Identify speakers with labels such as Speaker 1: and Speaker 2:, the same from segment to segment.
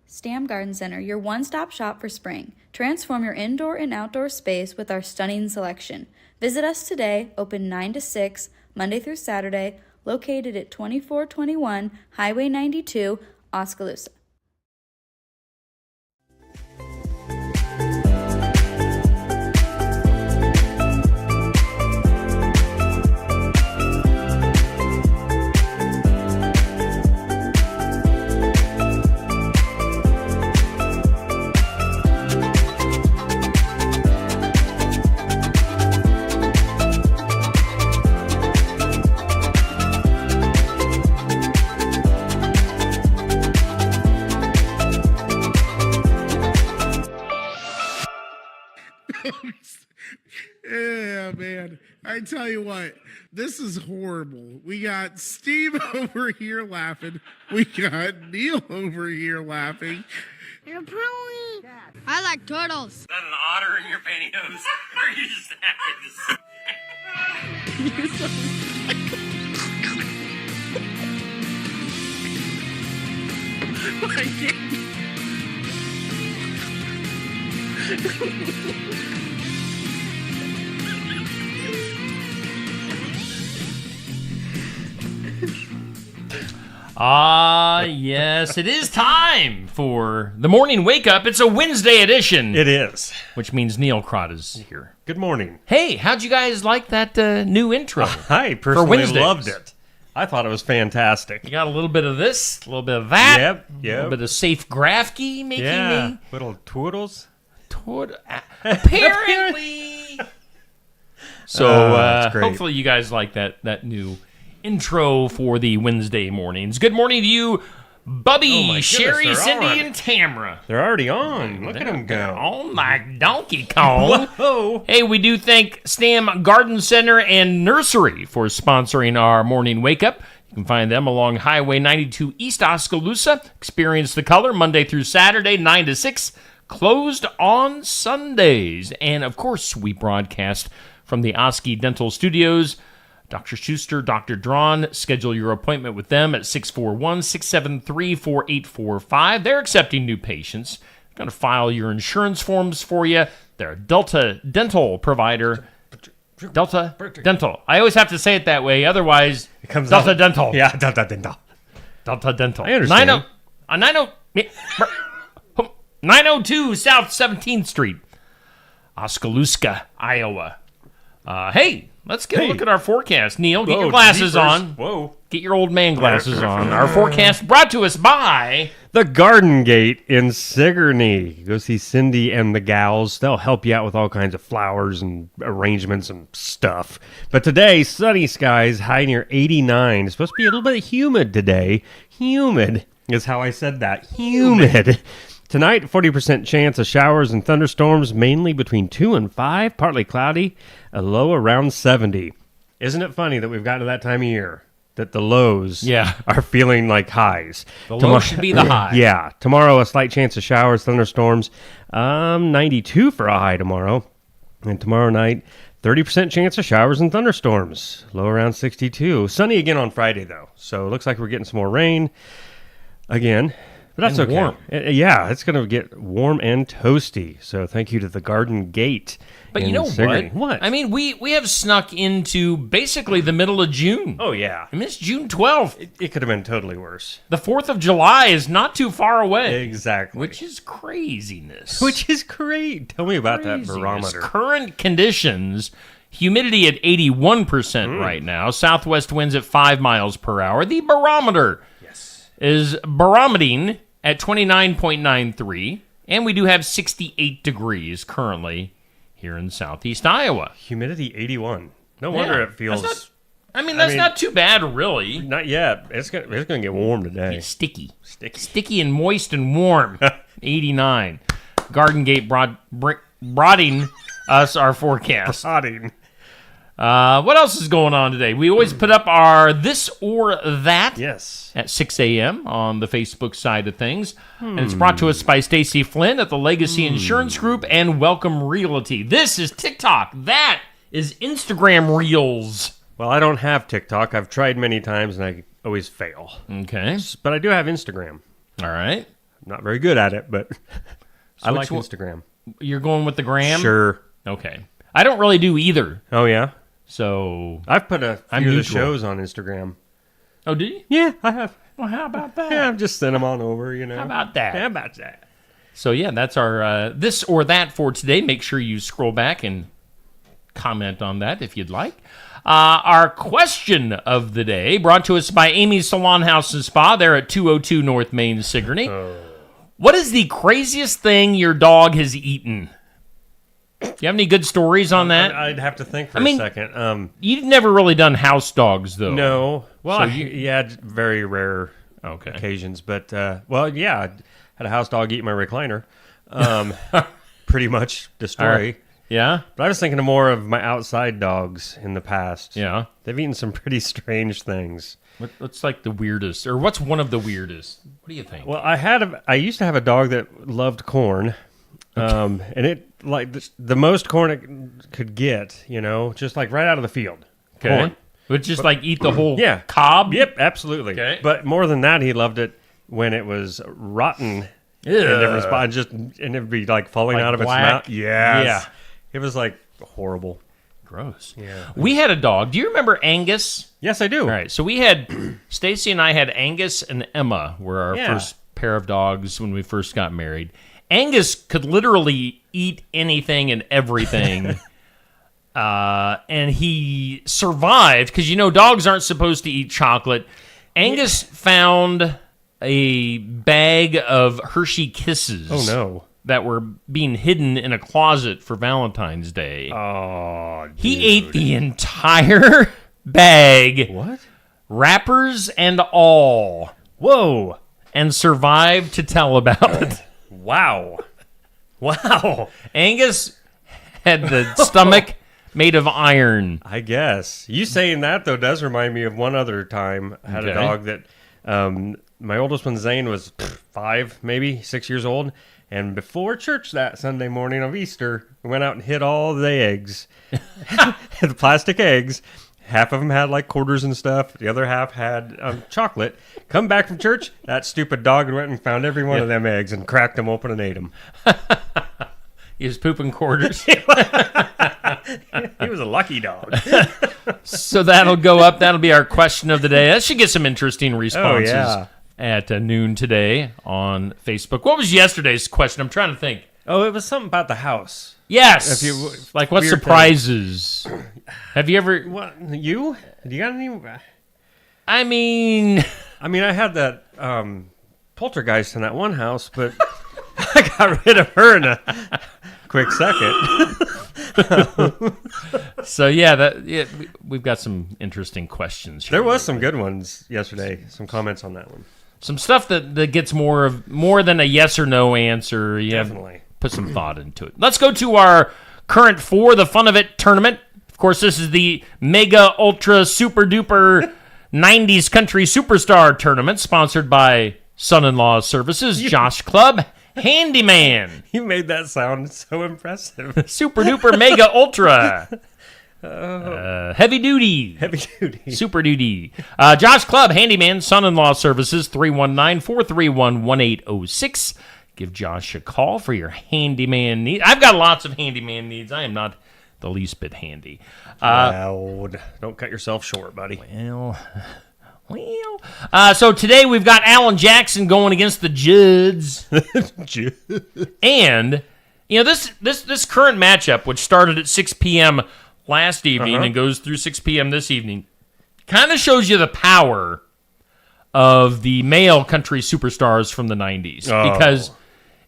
Speaker 1: Stam Garden Center, your one-stop shop for spring. Transform your indoor and outdoor space with our stunning selection. Visit us today, open 9 to 6, Monday through Saturday, located at 2421 Highway 92, Oskaloosa.
Speaker 2: Yeah, man. I tell you what, this is horrible. We got Steve over here laughing. We got Neil over here laughing.
Speaker 3: You're probably... I like turtles.
Speaker 4: Is that an otter in your pantyhose? Or are you just yes, it is time for the morning wake up. It's a Wednesday edition.
Speaker 5: It is.
Speaker 4: Which means Neil Crott is here.
Speaker 5: Good morning.
Speaker 4: Hey, how'd you guys like that new intro?
Speaker 5: I personally
Speaker 4: Wednesdays?
Speaker 5: loved it. I thought it was fantastic.
Speaker 4: You got a little bit of this, a little bit of that.
Speaker 5: Yep.
Speaker 4: A little bit of safe Grafke making me.
Speaker 5: Little twiddles.
Speaker 4: Apparently. So
Speaker 5: that's great.
Speaker 4: hopefully you guys like that new intro for the Wednesday mornings. Good morning to you, Bubby,
Speaker 5: Oh my goodness,
Speaker 4: Sherry,
Speaker 5: they're
Speaker 4: Cindy,
Speaker 5: on.
Speaker 4: and Tamra.
Speaker 5: They're already on. Look at them go.
Speaker 4: Oh my Donkey Kong.
Speaker 5: Whoa.
Speaker 4: Hey, we do thank Stam Garden Center and Nursery for sponsoring our morning wake up. You can find them along Highway 92 East Oskaloosa. Experience the color Monday through Saturday, 9 to 6. Closed on Sundays. And of course, we broadcast from the Oski Dental Studios. Dr. Schuster, Dr. Drawn, schedule your appointment with them at 641-673-4845. They're accepting new patients. They're going to file your insurance forms for you. They're a Delta Dental provider. Delta Dental. I always have to say it that way, otherwise
Speaker 5: It comes
Speaker 4: Delta
Speaker 5: out.
Speaker 4: Dental.
Speaker 5: Yeah, Delta Dental.
Speaker 4: Delta Dental.
Speaker 5: I understand.
Speaker 4: 902 South 17th Street, Oskaloosa, Iowa. Hey, let's get a look at our forecast. Neil, get your glasses
Speaker 5: jeepers.
Speaker 4: on.
Speaker 5: Whoa.
Speaker 4: Get your old man glasses on. Our forecast brought to us by...
Speaker 5: The Garden Gate in Sigourney. Go see Cindy and the gals. They'll help you out with all kinds of flowers and arrangements and stuff. But today, sunny skies, high near 89. It's supposed to be a little bit humid today. Humid is how I said that. Humid. Tonight, 40% chance of showers and thunderstorms, mainly between 2 and 5. Partly cloudy, a low around 70. Isn't it funny that we've gotten to that time of year? That the lows are feeling like highs.
Speaker 4: The low should be the high.
Speaker 5: Yeah. Tomorrow, a slight chance of showers, thunderstorms. 92 for a high tomorrow. And tomorrow night, 30% chance of showers and thunderstorms. Low around 62. Sunny again on Friday, though. So it looks like we're getting some more rain again. But that's
Speaker 4: And
Speaker 5: okay.
Speaker 4: warm.
Speaker 5: Yeah, it's going to get warm and toasty. So thank you to the Garden Gate.
Speaker 4: But you
Speaker 5: in
Speaker 4: know
Speaker 5: Sigourney.
Speaker 4: what? I mean, we have snuck into basically the middle of June.
Speaker 5: Oh, yeah.
Speaker 4: I mean, it's June 12th.
Speaker 5: It could have been totally worse.
Speaker 4: The 4th of July is not too far away.
Speaker 5: Exactly.
Speaker 4: Which is craziness.
Speaker 5: Which is great. Tell me about that
Speaker 4: Craziness.
Speaker 5: barometer.
Speaker 4: Current conditions, humidity at 81% right now, southwest winds at 5 miles per hour. The barometer is barometing at 29.93, and we do have 68 degrees currently here in southeast Iowa.
Speaker 5: Humidity 81. No wonder it feels...
Speaker 4: That's not too bad, really.
Speaker 5: Not yet. It's gonna get warm today.
Speaker 4: It's sticky and moist and warm. 89. Garden Gate broading us our forecast.
Speaker 5: Prodding.
Speaker 4: What else is going on today? We always put up our this or that
Speaker 5: Yes.
Speaker 4: at 6 a.m. on the Facebook side of things. And it's brought to us by Stacy Flynn at the Legacy Insurance Group and Welcome Realty. This is TikTok. That is Instagram Reels.
Speaker 5: Well, I don't have TikTok. I've tried many times and I always fail.
Speaker 4: Okay.
Speaker 5: But I do have Instagram.
Speaker 4: All right.
Speaker 5: not very good at it, but I like
Speaker 4: which one-
Speaker 5: Instagram.
Speaker 4: You're going with the gram?
Speaker 5: Sure.
Speaker 4: Okay. I don't really do either.
Speaker 5: Oh, yeah?
Speaker 4: So,
Speaker 5: I've put a
Speaker 4: I'm
Speaker 5: few of the
Speaker 4: neutral.
Speaker 5: shows on Instagram.
Speaker 4: oh, do you?
Speaker 5: Yeah, I have.
Speaker 4: Well, how about that?
Speaker 5: Yeah, I've just sent them on over, you know.
Speaker 4: How about that?
Speaker 5: How about that?
Speaker 4: So, yeah, that's our this or that for today. Make sure you scroll back and comment on that if you'd like. Our question of the day brought to us by Amy's Salon House and Spa. They're at 202 North Main, Sigourney. What is the craziest thing your dog has eaten? Do you have any good stories on that?
Speaker 5: I'd have to think for
Speaker 4: I mean-
Speaker 5: a second.
Speaker 4: You've never really done house dogs, though.
Speaker 5: No. Well,
Speaker 4: So
Speaker 5: yeah, very rare
Speaker 4: Okay.
Speaker 5: occasions. But, well, yeah, I had a house dog eat my recliner. Pretty much destroy.
Speaker 4: Yeah?
Speaker 5: But I was thinking of more of my outside dogs in the past.
Speaker 4: Yeah.
Speaker 5: They've eaten some pretty strange things.
Speaker 4: What's like the weirdest, or what's one of the weirdest? What do you think?
Speaker 5: Well, I used to have a dog that loved corn, and it like the most corn it could get, you know, just like right out of the field. Corn.
Speaker 4: Would just like eat the whole
Speaker 5: Yeah.
Speaker 4: cob?
Speaker 5: Yep, absolutely.
Speaker 4: Okay.
Speaker 5: But more than that, he loved it when it was rotten in different spots, and it'd be like falling
Speaker 4: Like
Speaker 5: out of its
Speaker 4: black?
Speaker 5: mouth. Yes.
Speaker 4: Yeah.
Speaker 5: It was like horrible.
Speaker 4: Gross.
Speaker 5: Yeah.
Speaker 4: We had a dog. Do you remember Angus?
Speaker 5: Yes, I do.
Speaker 4: All right. So we had, Stacy and I had Angus and Emma were our
Speaker 5: Yeah.
Speaker 4: first pair of dogs when we first got married. Angus could literally eat anything and everything. And he survived because, you know, dogs aren't supposed to eat chocolate. Angus found a bag of Hershey Kisses.
Speaker 5: Oh no.
Speaker 4: That were being hidden in a closet for Valentine's Day.
Speaker 5: Oh,
Speaker 4: He ate the entire bag,
Speaker 5: what?
Speaker 4: wrappers and all,
Speaker 5: Whoa.
Speaker 4: and survived to tell about it.
Speaker 5: Wow. Wow.
Speaker 4: Angus had the stomach made of iron.
Speaker 5: I guess. You saying that, though, does remind me of one other time. I had a
Speaker 4: Okay.
Speaker 5: dog that my oldest one, Zane, was 5, maybe 6 years old. And before church that Sunday morning of Easter, we went out and hid all the eggs, the plastic eggs. Half of them had like quarters and stuff. The other half had chocolate. Come back from church, that stupid dog went and found every one of them eggs and cracked them open and ate them.
Speaker 4: He was pooping quarters.
Speaker 5: He was a lucky dog.
Speaker 4: So that'll go up. That'll be our question of the day. That should get some interesting responses
Speaker 5: yeah.
Speaker 4: at noon today on Facebook. What was yesterday's question? I'm trying to think.
Speaker 5: Oh, it was something about the house.
Speaker 4: Yes.
Speaker 5: If you-
Speaker 4: like what
Speaker 5: weird
Speaker 4: surprises? Have you ever...
Speaker 5: What? You? Do you got any?
Speaker 4: I mean...
Speaker 5: I mean, I had that poltergeist in that one house, but I got rid of her in a quick second.
Speaker 4: So yeah, we've got some interesting questions here.
Speaker 5: There was some good ones yesterday. Some comments on that one.
Speaker 4: some stuff that gets more than a yes or no answer. You have
Speaker 5: Definitely.
Speaker 4: put some thought into it. Let's go to our current For the Fun of It tournament. Of course, this is the Mega Ultra Super Duper 90s Country Superstar tournament sponsored by Son-in-Law Services, Josh Club, Handyman,
Speaker 5: You made that sound so impressive.
Speaker 4: Super Duper Mega Ultra, Heavy Duty,
Speaker 5: Heavy duty.
Speaker 4: Super Duty. Josh Club, Handyman, Son-in-Law Services, 319-431-1806. Give Josh a call for your handyman needs. I've got lots of handyman needs. I am not the least bit handy.
Speaker 5: Loud. Don't cut yourself short, buddy.
Speaker 4: So today we've got Alan Jackson going against the Judds. And, you know, this current matchup, which started at 6 p.m. last evening and goes through 6 p.m. this evening, kind of shows you the power of the male country superstars from the 90s.
Speaker 5: Oh.
Speaker 4: Because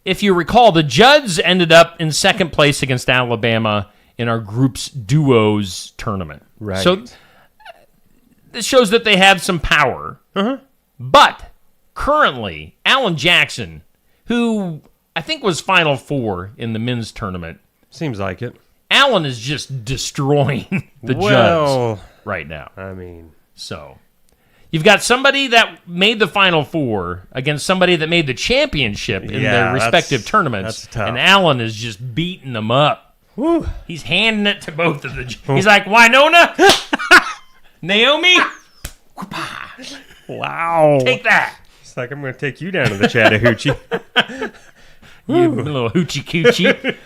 Speaker 4: if you recall, the Judds ended up in second place against Alabama in our group's duos tournament.
Speaker 5: Right.
Speaker 4: So this shows that they have some power. But currently, Alan Jackson, who I think was Final Four in the men's tournament,
Speaker 5: Seems like it.
Speaker 4: Alan is just destroying the Judds
Speaker 5: Well,
Speaker 4: right now.
Speaker 5: I mean,
Speaker 4: So you've got somebody that made the Final Four against somebody that made the championship in
Speaker 5: Yeah,
Speaker 4: their respective
Speaker 5: that's
Speaker 4: tournaments,
Speaker 5: tough.
Speaker 4: and Alan is just beating them up.
Speaker 5: whew.
Speaker 4: He's handing it to both of the. He's like, Winona, Naomi,
Speaker 5: Wow.
Speaker 4: take that.
Speaker 5: like I'm going to take you down to the Chattahoochee.
Speaker 4: You little hoochie coochie.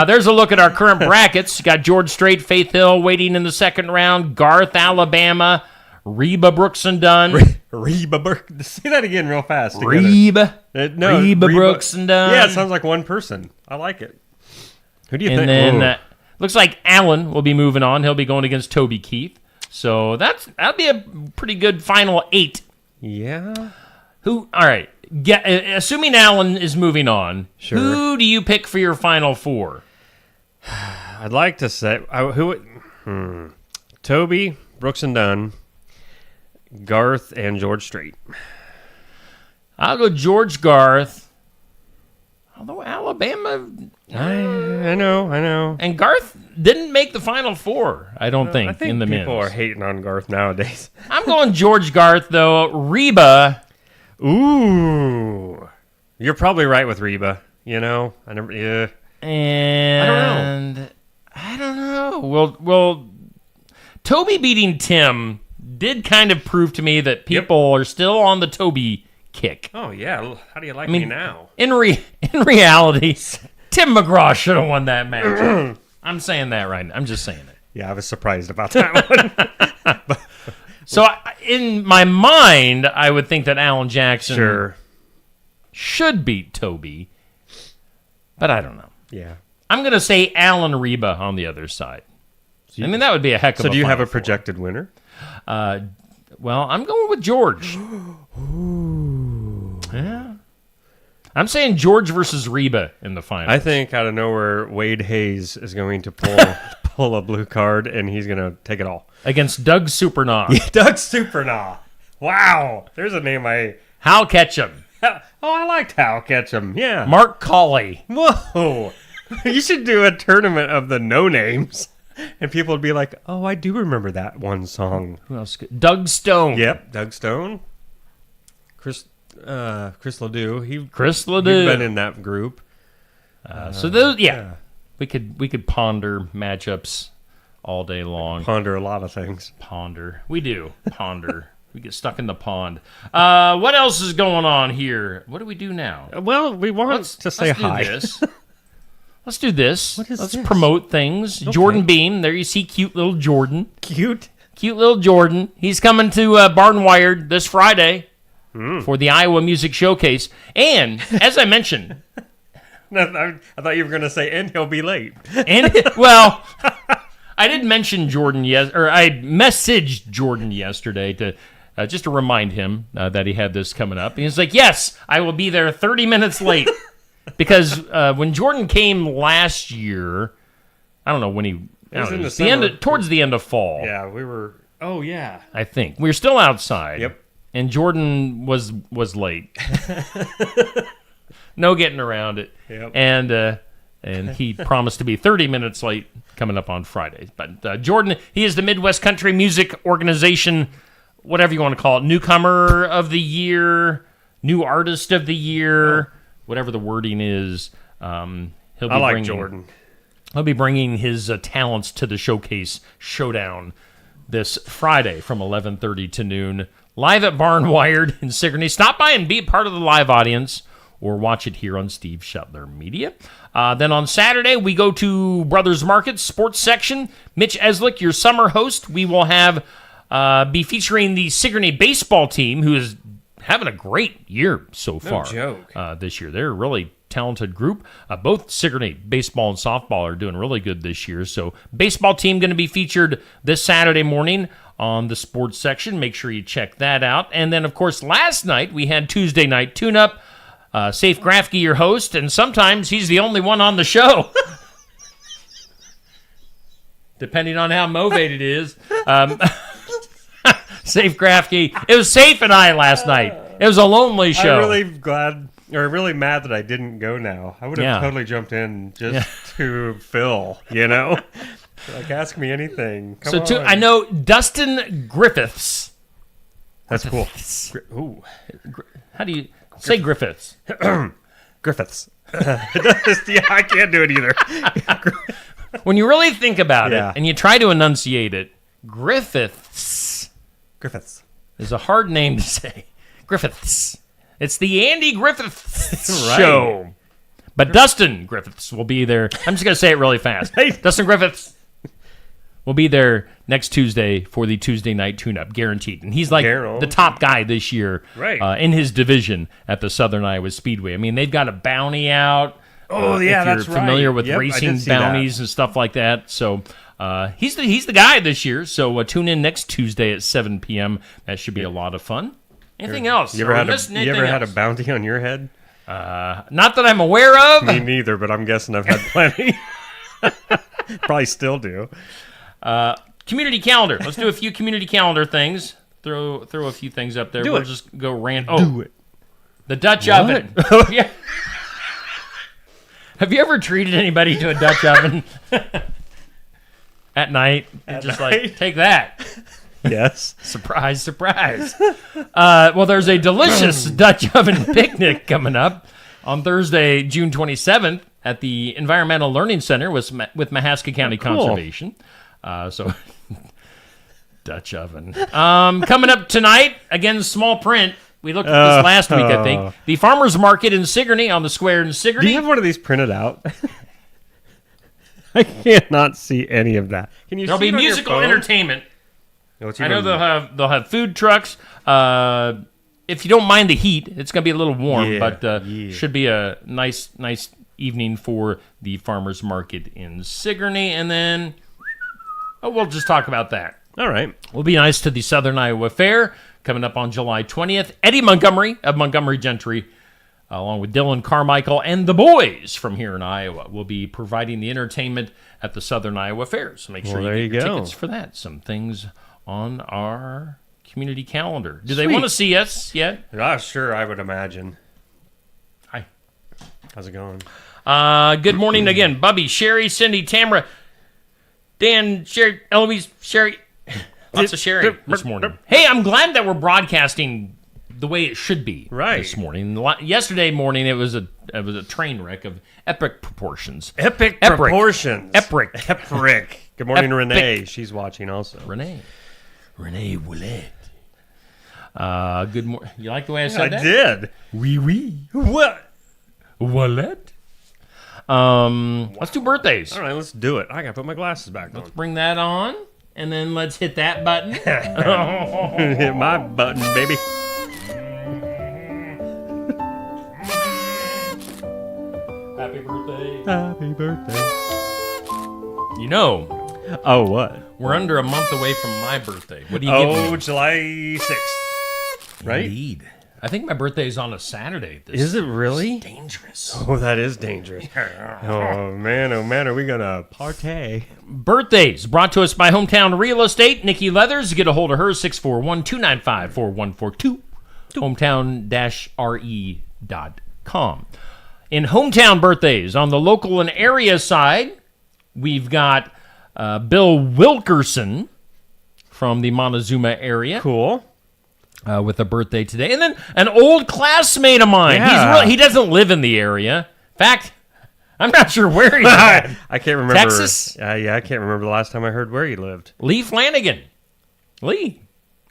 Speaker 4: There's a look at our current brackets. You got George Strait, Faith Hill waiting in the second round. Garth, Alabama. Reba, Brooks and Dunn.
Speaker 5: Reba Burke. Say that again real fast. together.
Speaker 4: Reba.
Speaker 5: No,
Speaker 4: Reba, Brooks and Dunn.
Speaker 5: Yeah, it sounds like one person. I like it. Who do you
Speaker 4: And
Speaker 5: think?
Speaker 4: then
Speaker 5: Ooh.
Speaker 4: looks like Allen will be moving on. He'll be going against Toby Keith. So that'll be a pretty good final 8.
Speaker 5: Yeah.
Speaker 4: All right. Assuming Allen is moving on,
Speaker 5: Sure.
Speaker 4: who do you pick for your final 4?
Speaker 5: I'd like to say Toby, Brooks and Dunn, Garth, and George Strait.
Speaker 4: I'll go George, Garth. Although Alabama
Speaker 5: I know.
Speaker 4: and Garth didn't make the final 4, I don't think,
Speaker 5: I think
Speaker 4: in the
Speaker 5: people
Speaker 4: men's.
Speaker 5: are hating on Garth nowadays.
Speaker 4: I'm going George, Garth, though. Reba.
Speaker 5: Ooh, you're probably right with Reba. You know, I never. Yeah,
Speaker 4: And I don't know. Well, Toby beating Tim did kind of prove to me that people are still on the Toby kick.
Speaker 5: Oh yeah. How do you like
Speaker 4: I mean,
Speaker 5: me now?
Speaker 4: In reality, Tim McGraw should have won that match. I'm saying that right now. I'm just saying it.
Speaker 5: Yeah, I was surprised about that one.
Speaker 4: So in my mind, I would think that Alan Jackson
Speaker 5: Sure.
Speaker 4: should beat Toby, but I don't know.
Speaker 5: Yeah.
Speaker 4: I'm going to say Alan Reba on the other side. I mean, that would be a heck of a
Speaker 5: So do you have
Speaker 4: Final
Speaker 5: a
Speaker 4: Four.
Speaker 5: projected winner?
Speaker 4: Well, I'm going with George. Yeah. I'm saying George versus Reba in the final.
Speaker 5: I think out of nowhere, Wade Hayes is going to pull a blue card, and he's going to take it all.
Speaker 4: Against Doug Supernaw.
Speaker 5: Doug Supernaw. Wow. There's a name I...
Speaker 4: Hal Ketchum.
Speaker 5: Oh, I liked Hal Ketchum. Yeah.
Speaker 4: Mark Colley.
Speaker 5: Whoa. You should do a tournament of the no-names. And people would be like, oh, I do remember that one song.
Speaker 4: Who else? Doug Stone.
Speaker 5: Yep. Doug Stone. Chris Ledoux.
Speaker 4: Chris
Speaker 5: He'd
Speaker 4: Ledoux.
Speaker 5: been in that group.
Speaker 4: So those, yeah. We could ponder matchups all day long.
Speaker 5: Ponder a lot of things.
Speaker 4: Ponder. We do. Ponder. We get stuck in the pond. What else is going on here? What do we do now?
Speaker 5: Well, we want to say
Speaker 4: let's
Speaker 5: hi.
Speaker 4: Do this. Let's do this.
Speaker 5: What is
Speaker 4: Let's
Speaker 5: this?
Speaker 4: promote things. Jordan Beam. There you see cute little Jordan.
Speaker 5: Cute.
Speaker 4: Cute little Jordan. He's coming to Barn Wired this Friday for the Iowa Music Showcase. And, as I mentioned...
Speaker 5: I thought you were going to say, and he'll be late.
Speaker 4: And well, I did mention Jordan I messaged Jordan yesterday to just to remind him that he had this coming up. And he's like, "Yes, I will be there 30 minutes late." Because when Jordan came last year, I don't know when he. I don't know,
Speaker 5: in
Speaker 4: it
Speaker 5: the
Speaker 4: was the end
Speaker 5: summer.
Speaker 4: towards the end of fall.
Speaker 5: Yeah, we were. Oh, yeah.
Speaker 4: I think we were still outside.
Speaker 5: Yep.
Speaker 4: And Jordan was late. No getting around it.
Speaker 5: Yep.
Speaker 4: And he promised to be 30 minutes late coming up on Friday. But Jordan, he is the Midwest Country Music Organization, whatever you want to call it, newcomer of the year, new artist of the year, whatever the wording is. He'll be
Speaker 5: I like
Speaker 4: bringing,
Speaker 5: Jordan.
Speaker 4: He'll be bringing his talents to the Showcase Showdown this Friday from 11:30 to noon, live at Barn Wired in Sigourney. Stop by and be a part of the live audience, or watch it here on Steve Shetler Media. Then on Saturday, we go to Brothers Market Sports Section. Mitch Eslick, your summer host. We will have be featuring the Sigourney baseball team, who is having a great year so far.
Speaker 5: joke.
Speaker 4: This year. They're a really talented group. Both Sigourney baseball and softball are doing really good this year. So baseball team going to be featured this Saturday morning on the sports section. Make sure you check that out. And then, of course, last night we had Tuesday Night Tune-Up. Safe Grafke, your host, and sometimes he's the only one on the show. Depending on how motivated it is. Safe Grafke. It was Safe and I last night. It was a lonely show.
Speaker 5: I'm really mad that I didn't go now. I would have totally jumped in just to Phil, you know? Like, ask me anything. Come on.
Speaker 4: I know Dustin Griffiths.
Speaker 5: That's cool. Ooh.
Speaker 4: How do you say Griffiths?
Speaker 5: Griffiths. Yeah, I can't do it either.
Speaker 4: When you really think about
Speaker 5: Yeah.
Speaker 4: it and you try to enunciate it, Griffiths
Speaker 5: Griffiths.
Speaker 4: is a hard name to say. Griffiths. It's the Andy Griffith
Speaker 5: Right.
Speaker 4: Show. But Dustin Griffiths will be there. I'm just going to say it really fast. Dustin Griffiths will be there next Tuesday for the Tuesday night tune-up, guaranteed. And he's like the top guy this year in his division at the Southern Iowa Speedway. I mean, they've got a bounty out.
Speaker 5: Oh, yeah,
Speaker 4: if you're familiar with racing bounties and stuff like that. So he's the guy this year. So tune in next Tuesday at 7 p.m. That should be a lot of fun. Anything else?
Speaker 5: You ever had a bounty on your head?
Speaker 4: Not that I'm aware of.
Speaker 5: Me neither, but I'm guessing I've had plenty. Probably still do.
Speaker 4: Community calendar. Let's do a few community calendar things. Throw a few things up there. We'll just go rant. Oh,
Speaker 5: Do it.
Speaker 4: the Dutch oven. Yeah. Have you ever treated anybody to a Dutch oven at night? And just like, take that.
Speaker 5: Yes.
Speaker 4: Surprise, surprise. Well, there's a delicious Dutch oven picnic coming up on Thursday, June 27th at the Environmental Learning Center with Mahaska County Conservation. So, Dutch oven. Coming up tonight, again, small print. We looked at this last week, I think. The Farmers Market in Sigourney on the square in Sigourney.
Speaker 5: Do you have one of these printed out? I cannot see any of that. Can you?
Speaker 4: There'll
Speaker 5: see
Speaker 4: be
Speaker 5: it on your
Speaker 4: musical
Speaker 5: phone?
Speaker 4: entertainment.
Speaker 5: What's
Speaker 4: I
Speaker 5: even-
Speaker 4: know they'll have food trucks. If you don't mind the heat, it's going to be a little warm,
Speaker 5: Yeah,
Speaker 4: but
Speaker 5: yeah.
Speaker 4: should be a nice evening for the Farmers Market in Sigourney. And then we'll just talk about that.
Speaker 5: All right.
Speaker 4: We'll be nice to the Southern Iowa Fair coming up on July 20th. Eddie Montgomery of Montgomery Gentry, along with Dylan Carmichael and the boys from here in Iowa, will be providing the entertainment at the Southern Iowa Fair. So make sure
Speaker 5: Well,
Speaker 4: you
Speaker 5: there
Speaker 4: get
Speaker 5: you
Speaker 4: your
Speaker 5: go.
Speaker 4: tickets for that. Some things on our community calendar. Do they
Speaker 5: Sweet.
Speaker 4: want to see us yet?
Speaker 5: Sure, I would imagine.
Speaker 4: Hi.
Speaker 5: How's it going?
Speaker 4: Good morning again. Bubby, Sherry, Cindy, Tamara, Dan, Sherry, Eloise, Sherry. Lots of Sherry this morning. Hey, I'm glad that we're broadcasting the way it should be this morning. Yesterday morning, it was a train wreck of epic proportions.
Speaker 5: Epic proportions.
Speaker 4: Epic.
Speaker 5: Good morning,
Speaker 4: Epic.
Speaker 5: Renee. She's watching also.
Speaker 4: Renee Willett. Good morning. You like the way I said
Speaker 5: I
Speaker 4: that?
Speaker 5: did.
Speaker 4: Oui.
Speaker 5: What?
Speaker 4: Willett. Let's do birthdays.
Speaker 5: All right, let's do it. I gotta put my glasses back on.
Speaker 4: Bring that on, and then let's hit that button.
Speaker 5: Hit my button, baby.
Speaker 4: Happy birthday.
Speaker 5: Happy birthday.
Speaker 4: You know,
Speaker 5: Oh, what?
Speaker 4: we're under a month away from my birthday. What do you give
Speaker 5: Oh,
Speaker 4: me?
Speaker 5: July 6th. Right?
Speaker 4: Indeed. I think my birthday is on a Saturday.
Speaker 5: Is it really?
Speaker 4: Dangerous.
Speaker 5: Oh, that is dangerous. Oh, man, are we gonna partay?
Speaker 4: Birthdays brought to us by Hometown Real Estate. Nikki Leathers. Get a hold of her, 641-295-4142. Hometown-re.com. In hometown birthdays, on the local and area side, we've got Bill Wilkerson from the Montezuma area.
Speaker 5: Cool.
Speaker 4: With a birthday today. And then an old classmate of mine.
Speaker 5: Yeah.
Speaker 4: He doesn't live in the area. In fact, I'm not sure where he's at.
Speaker 5: I can't remember.
Speaker 4: Texas?
Speaker 5: Yeah, I can't remember the last time I heard where he lived.
Speaker 4: Lee Flanagan. Lee.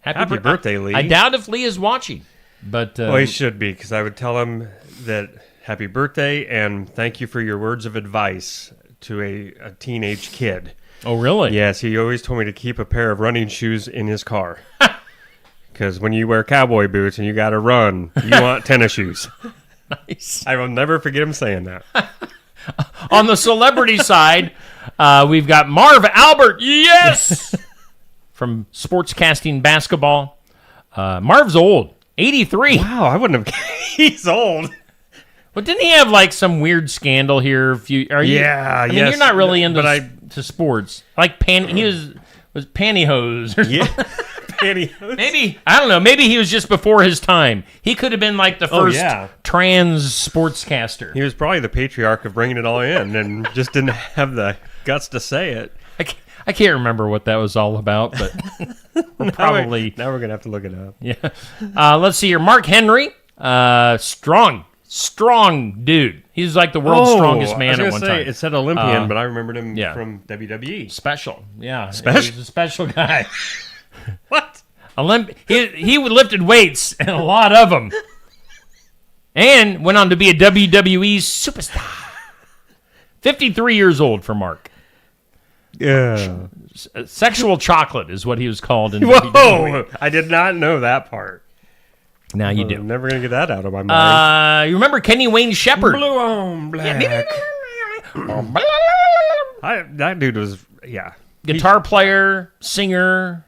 Speaker 5: Happy birthday, Lee.
Speaker 4: I doubt if Lee is watching. But
Speaker 5: Well, he should be, because I would tell him that happy birthday and thank you for your words of advice to a teenage kid.
Speaker 4: oh, really?
Speaker 5: Yes, he always told me to keep a pair of running shoes in his car. Because when you wear cowboy boots and you got to run, you want tennis shoes.
Speaker 4: Nice.
Speaker 5: I will never forget him saying that.
Speaker 4: On the celebrity side, we've got Marv Albert. Yes! From Sportscasting Basketball. Marv's old. 83.
Speaker 5: Wow, I wouldn't have. He's old.
Speaker 4: But didn't he have like some weird scandal here? I mean,
Speaker 5: yes.
Speaker 4: you're not really into
Speaker 5: But
Speaker 4: to sports. Like he was pantyhose or something.
Speaker 5: Yeah. Pantyhose.
Speaker 4: Maybe, I don't know, maybe he was just before his time. He could have been like the first
Speaker 5: yeah.
Speaker 4: trans sportscaster.
Speaker 5: He was probably the patriarch of bringing it all in and just didn't have the guts to say it.
Speaker 4: I can't remember what that was all about, but we're probably...
Speaker 5: Now we're going to have to look it up.
Speaker 4: Yeah. Let's see here. Mark Henry, strong dude. He's like the world's strongest man at one time.
Speaker 5: It said Olympian, but I remembered him
Speaker 4: yeah.
Speaker 5: from WWE.
Speaker 4: Special. Yeah.
Speaker 5: Special?
Speaker 4: He's a special guy.
Speaker 5: What?
Speaker 4: He lifted weights, and a lot of them. And went on to be a WWE superstar. 53 years old for Mark.
Speaker 5: Yeah.
Speaker 4: Sexual chocolate is what he was called in WWE.
Speaker 5: Whoa! I did not know that part.
Speaker 4: Now you
Speaker 5: I'm
Speaker 4: do.
Speaker 5: never gonna get that out of my mind.
Speaker 4: You remember Kenny Wayne Shepherd?
Speaker 5: Blue on black. That dude was
Speaker 4: Guitar player, singer,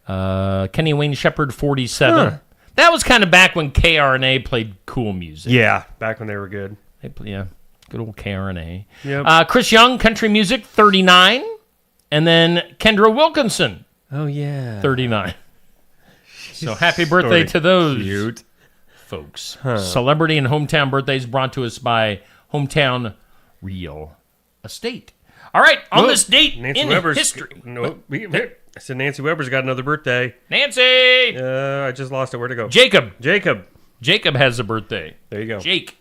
Speaker 4: Kenny Wayne Shepherd, 47.
Speaker 5: Huh.
Speaker 4: That was kind of back when KRNA played cool music.
Speaker 5: Yeah, back when they were good.
Speaker 4: Yeah, good old KRNA.
Speaker 5: Yep.
Speaker 4: Chris Young, country music, 39. And then Kendra Wilkinson,
Speaker 5: Oh yeah.
Speaker 4: 39. So happy birthday to those
Speaker 5: Cute.
Speaker 4: folks. Celebrity and hometown birthdays brought to us by Hometown Real Estate. All right, on this date
Speaker 5: Nancy
Speaker 4: in
Speaker 5: Weber's
Speaker 4: history.
Speaker 5: No, I said Nancy Weber's got another birthday.
Speaker 4: Nancy!
Speaker 5: I just lost it. Where'd it go?
Speaker 4: Jacob.
Speaker 5: Jacob.
Speaker 4: Jacob has a birthday.
Speaker 5: There you go.
Speaker 4: Jake.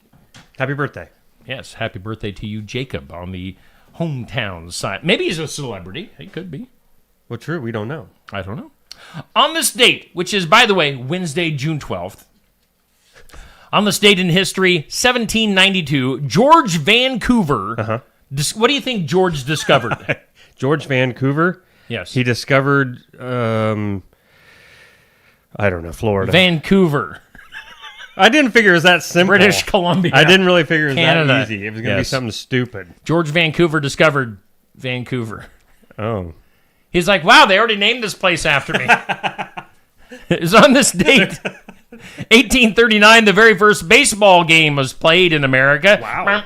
Speaker 5: Happy birthday.
Speaker 4: Yes, happy birthday to you, Jacob, on the hometown side. Maybe he's a celebrity. He could be.
Speaker 5: Well, true. We don't know.
Speaker 4: I don't know. On this date, which is, by the way, Wednesday, June 12th, on this date in history, 1792, George Vancouver. What do you think George discovered?
Speaker 5: George Vancouver.
Speaker 4: Yes.
Speaker 5: He discovered. I don't know. Florida.
Speaker 4: Vancouver,
Speaker 5: I didn't figure it was that simple.
Speaker 4: British Columbia.
Speaker 5: I didn't really figure it was
Speaker 4: Canada.
Speaker 5: that easy. It was going to be
Speaker 4: Yes.
Speaker 5: something stupid.
Speaker 4: George Vancouver discovered Vancouver.
Speaker 5: Oh.
Speaker 4: He's like, wow, they already named this place after me. It's on this date. 1839, the very first baseball game was played in America.
Speaker 5: Wow.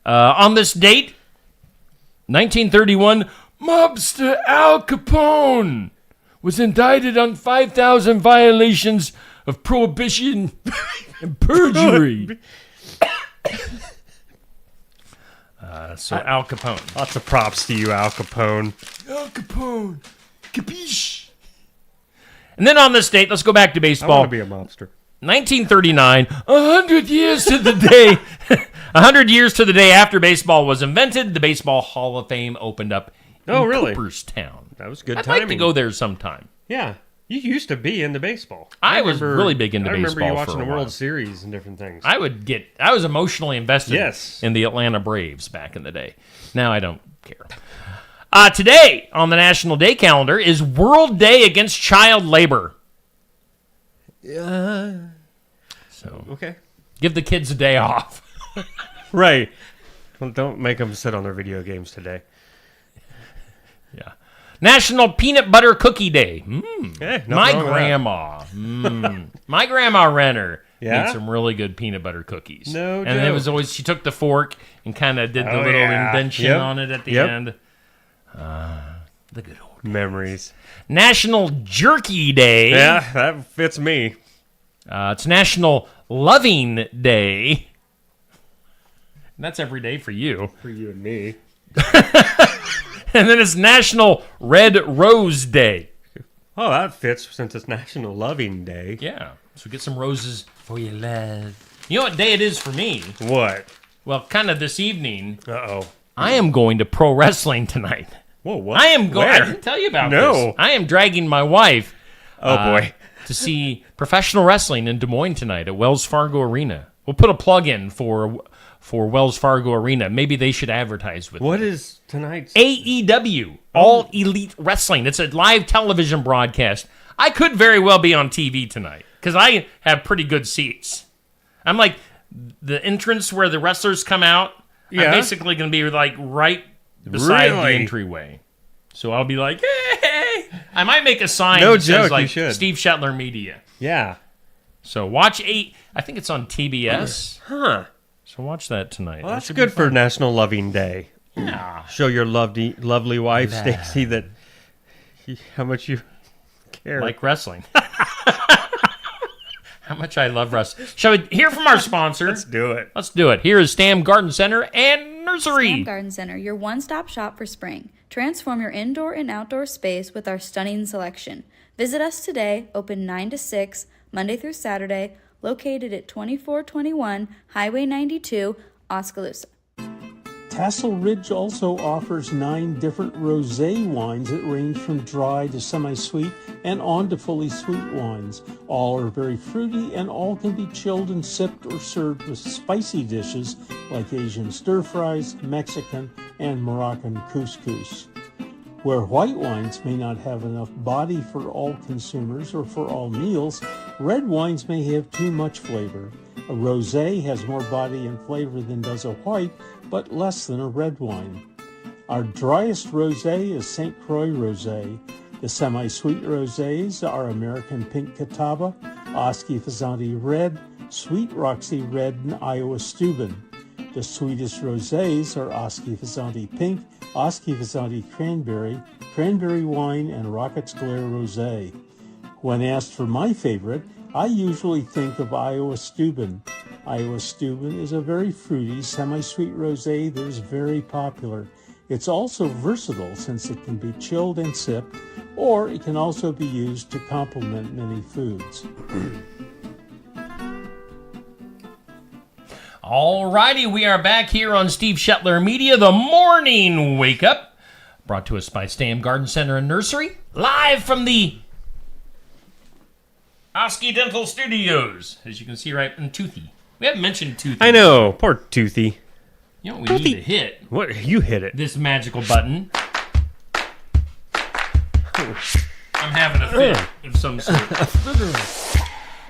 Speaker 4: On this date, 1931, mobster Al Capone was indicted on 5,000 violations of prohibition and perjury. So Al Capone.
Speaker 5: Lots of props to you, Al Capone.
Speaker 4: Al Capone. Capiche. And then on this date, let's go back to
Speaker 5: I
Speaker 4: baseball.
Speaker 5: want to be a mobster.
Speaker 4: 1939, 100 years to the day. 100 years to the day after baseball was invented, the Baseball Hall of Fame opened up in
Speaker 5: really?
Speaker 4: Cooperstown.
Speaker 5: That was good
Speaker 4: I'd
Speaker 5: timing.
Speaker 4: like to go there sometime.
Speaker 5: Yeah. You used to be into baseball.
Speaker 4: I was really big into
Speaker 5: I remember
Speaker 4: baseball
Speaker 5: you
Speaker 4: for
Speaker 5: watching
Speaker 4: a
Speaker 5: the World
Speaker 4: while.
Speaker 5: Series and different things.
Speaker 4: I was emotionally invested
Speaker 5: Yes.
Speaker 4: in the Atlanta Braves back in the day. Now I don't care. Today on the National Day calendar is World Day Against Child Labor. So
Speaker 5: Okay.
Speaker 4: give the kids a day off.
Speaker 5: Right. Well, don't make them sit on their video games today.
Speaker 4: Yeah. National Peanut Butter Cookie Day.
Speaker 5: Nothing
Speaker 4: My
Speaker 5: wrong with
Speaker 4: grandma. My grandma Renner
Speaker 5: Yeah?
Speaker 4: made some really good peanut butter cookies.
Speaker 5: No
Speaker 4: And it
Speaker 5: joke.
Speaker 4: was always, she took the fork and kind of did the
Speaker 5: Oh,
Speaker 4: little
Speaker 5: yeah.
Speaker 4: invention
Speaker 5: Yep.
Speaker 4: on it at the
Speaker 5: Yep.
Speaker 4: end. The good old.
Speaker 5: that. Memories.
Speaker 4: National Jerky Day.
Speaker 5: Yeah, that fits me.
Speaker 4: It's National Loving Day. And that's every day for you.
Speaker 5: For you and me.
Speaker 4: And then it's National Red Rose Day.
Speaker 5: Oh, that fits since it's National Loving Day.
Speaker 4: Yeah. So get some roses for your love. You know what day it is for me?
Speaker 5: What?
Speaker 4: Well, kind of this evening,
Speaker 5: Uh-oh.
Speaker 4: I am going to pro wrestling tonight.
Speaker 5: Whoa, what?
Speaker 4: I am going. I
Speaker 5: Where?
Speaker 4: didn't tell you about
Speaker 5: No.
Speaker 4: this. I am dragging my wife.
Speaker 5: Oh, boy.
Speaker 4: To see professional wrestling in Des Moines tonight at Wells Fargo Arena. We'll put a plug in for Wells Fargo Arena. Maybe they should advertise with
Speaker 5: What
Speaker 4: me.
Speaker 5: is tonight's...
Speaker 4: AEW, All Elite Wrestling. It's a live television broadcast. I could very well be on TV tonight because I have pretty good seats. I'm like the entrance where the wrestlers come out.
Speaker 5: Yeah.
Speaker 4: I'm basically going to be like right beside the
Speaker 5: Really?
Speaker 4: entryway. So I'll be like, hey. I might make a sign
Speaker 5: No
Speaker 4: that says
Speaker 5: joke, you
Speaker 4: like
Speaker 5: should.
Speaker 4: Steve Shetler Media.
Speaker 5: Yeah.
Speaker 4: So watch I think it's on TBS.
Speaker 5: Huh.
Speaker 4: So watch that tonight.
Speaker 5: Well,
Speaker 4: That
Speaker 5: that's
Speaker 4: should
Speaker 5: good
Speaker 4: be
Speaker 5: for
Speaker 4: fun.
Speaker 5: National Loving Day.
Speaker 4: Yeah.
Speaker 5: Show your lovely wife, Stacy, that how much you care.
Speaker 4: Like wrestling. How much I love wrestling. Shall we hear from our sponsor?
Speaker 5: Let's do it.
Speaker 4: Let's do it. Here is Stam Garden Center and Nursery.
Speaker 1: Stam Garden Center, your one-stop shop for spring. Transform your indoor and outdoor space with our stunning selection. Visit us today, open 9 to 6, Monday through Saturday, located at 2421 Highway 92, Oskaloosa.
Speaker 6: Castle Ridge also offers 9 different rosé wines that range from dry to semi-sweet and on to fully sweet wines. All are very fruity and all can be chilled and sipped or served with spicy dishes like Asian stir-fries, Mexican, and Moroccan couscous. Where white wines may not have enough body for all consumers or for all meals, red wines may have too much flavor. A rosé has more body and flavor than does a white, but less than a red wine. Our driest rosé is St. Croix Rosé. The semi-sweet rosés are American Pink Catawba, Oski Fazanti Red, Sweet Roxy Red, and Iowa Steuben. The sweetest rosés are Oski Fazanti Pink, Oski Fazanti Cranberry, Cranberry Wine, and Rockets Glare Rosé. When asked for my favorite, I usually think of Iowa Steuben. Iowa Steuben is a very fruity, semi-sweet rosé that is very popular. It's also versatile since it can be chilled and sipped, or it can also be used to complement many foods.
Speaker 4: Alrighty, we are back here on Steve Shetler Media, the Morning Wake Up, brought to us by Stam Garden Center and Nursery, live from the Oski Dental Studios, as you can see right in Toothy. We haven't mentioned Toothy.
Speaker 5: I know, poor Toothy.
Speaker 4: You know, we need to hit
Speaker 5: What? You hit it.
Speaker 4: this magical button. I'm having a fit of some sort.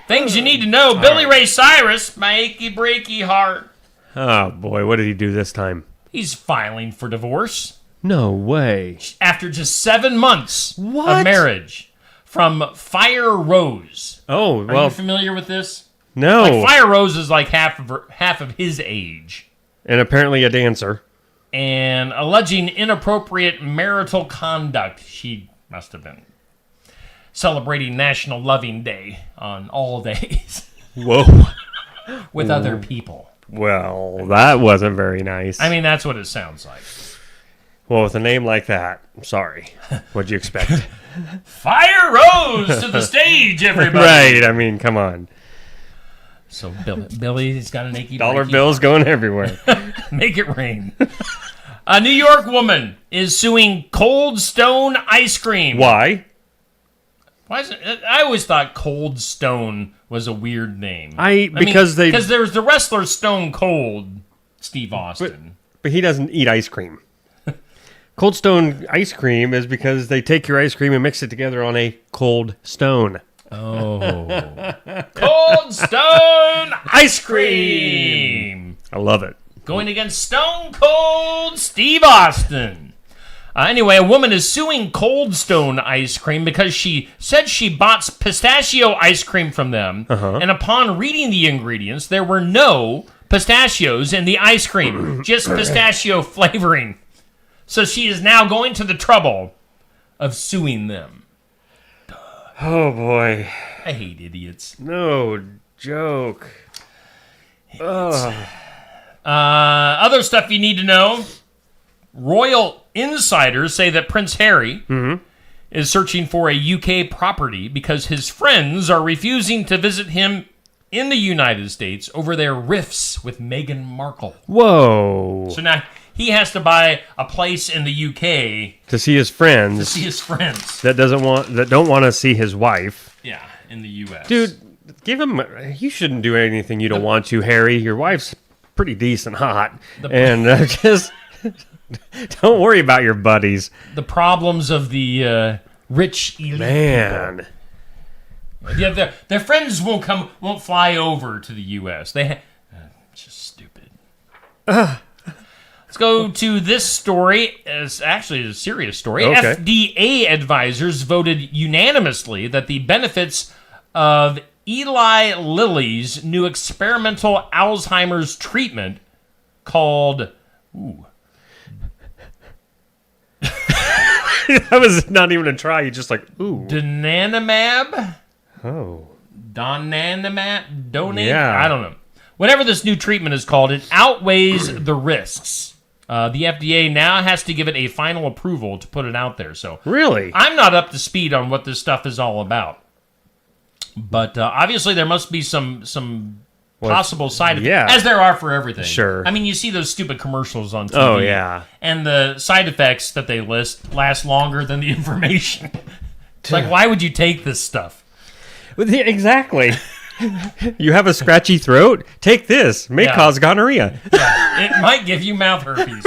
Speaker 4: Things you need to know. Billy Ray Cyrus, my achy breaky heart.
Speaker 5: Oh, boy, what did he do this time?
Speaker 4: He's filing for divorce
Speaker 5: No way.
Speaker 4: after just 7 months
Speaker 5: What?
Speaker 4: of marriage from Fire Rose.
Speaker 5: Oh,
Speaker 4: Are
Speaker 5: well,
Speaker 4: you familiar with this?
Speaker 5: no.
Speaker 4: Like Fire Rose is like half of his age,
Speaker 5: And apparently a dancer.
Speaker 4: and alleging inappropriate marital conduct. She must have been celebrating National Loving Day on all days
Speaker 5: Whoa.
Speaker 4: with other people.
Speaker 5: Well, that wasn't very nice.
Speaker 4: I mean, that's what it sounds like.
Speaker 5: well, with a name like that, I'm sorry. What'd you expect?
Speaker 4: Fire Rose to the stage, everybody.
Speaker 5: Right, I mean, come on.
Speaker 4: So Billy's got an achy
Speaker 5: Dollar
Speaker 4: breaky
Speaker 5: bills going everywhere.
Speaker 4: Make it rain. A New York woman is suing Cold Stone Ice Cream.
Speaker 5: Why?
Speaker 4: Why is it? I always thought Cold Stone was a weird name.
Speaker 5: Because
Speaker 4: there's the wrestler Stone Cold, Steve Austin.
Speaker 5: But he doesn't eat ice cream. Cold Stone ice cream is because they take your ice cream and mix it together on a cold stone.
Speaker 4: Oh, Cold Stone Ice Cream.
Speaker 5: I love it.
Speaker 4: Going against Stone Cold Steve Austin. Anyway, a woman is suing Cold Stone Ice Cream because she said she bought pistachio ice cream from them, and upon reading the ingredients, there were no pistachios in the ice cream, just pistachio flavoring. So she is now going to the trouble of suing them.
Speaker 5: Oh, boy.
Speaker 4: I hate idiots.
Speaker 5: No joke.
Speaker 4: Other stuff you need to know. Royal insiders say that Prince Harry is searching for a UK property because his friends are refusing to visit him in the United States over their rifts with Meghan Markle.
Speaker 5: Whoa.
Speaker 4: So now he has to buy a place in the UK
Speaker 5: To see his friends
Speaker 4: to see his friends.
Speaker 5: that don't want to see his wife.
Speaker 4: Yeah, in the US.
Speaker 5: Dude, give him. You shouldn't do anything you don't want to, Harry. Your wife's pretty decent hot. And just don't worry about your buddies.
Speaker 4: The problems of the rich elite
Speaker 5: Man.
Speaker 4: people. Yeah, their friends won't fly over to the U.S. It's just stupid. Let's go to this story. It's actually a serious story.
Speaker 5: Okay.
Speaker 4: FDA advisors voted unanimously that the benefits of Eli Lilly's new experimental Alzheimer's treatment called
Speaker 5: That was not even a try. You just like, ooh.
Speaker 4: donanemab.
Speaker 5: Oh.
Speaker 4: Donate?
Speaker 5: Yeah.
Speaker 4: I don't know. Whatever this new treatment is called, it outweighs the risks. The FDA now has to give it a final approval to put it out there. So
Speaker 5: Really?
Speaker 4: I'm not up to speed on what this stuff is all about. But obviously there must be some possible side effects,
Speaker 5: yeah.
Speaker 4: as there are for everything.
Speaker 5: Sure.
Speaker 4: I mean, you see those stupid commercials on TV.
Speaker 5: Oh, yeah.
Speaker 4: And the side effects that they list last longer than the information. It's like, why would you take this stuff?
Speaker 5: Exactly. You have a scratchy throat? Take this. May cause gonorrhea.
Speaker 4: Yeah, it might give you mouth herpes.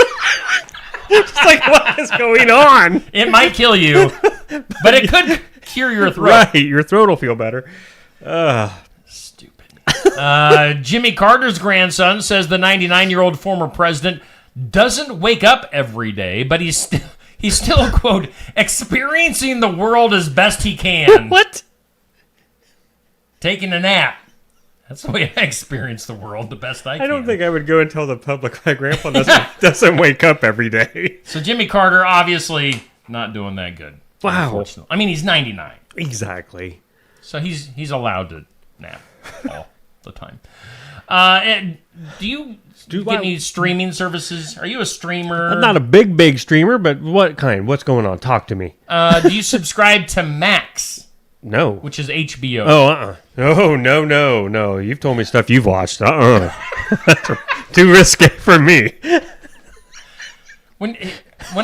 Speaker 5: It's like, what is going on?
Speaker 4: It might kill you, but it could cure your throat.
Speaker 5: Right, your throat will feel better.
Speaker 4: Stupid. Jimmy Carter's grandson says the 99-year-old former president doesn't wake up every day, but he's still, quote, experiencing the world as best he can.
Speaker 5: What?
Speaker 4: Taking a nap. That's the way I experience the world the best I can.
Speaker 5: I don't think I would go and tell the public my grandpa doesn't wake up every day.
Speaker 4: So Jimmy Carter, obviously, not doing that good.
Speaker 5: Wow.
Speaker 4: Unfortunately. I mean, he's 99.
Speaker 5: Exactly.
Speaker 4: So he's allowed to nap all the time. And do you get any streaming services? Are you a streamer?
Speaker 5: I'm not a big streamer, but what kind? What's going on? Talk to me.
Speaker 4: Do you subscribe to Max,
Speaker 5: No.
Speaker 4: which is HBO?
Speaker 5: Oh, Oh, no. You've told me stuff you've watched. Too risque for me.
Speaker 4: When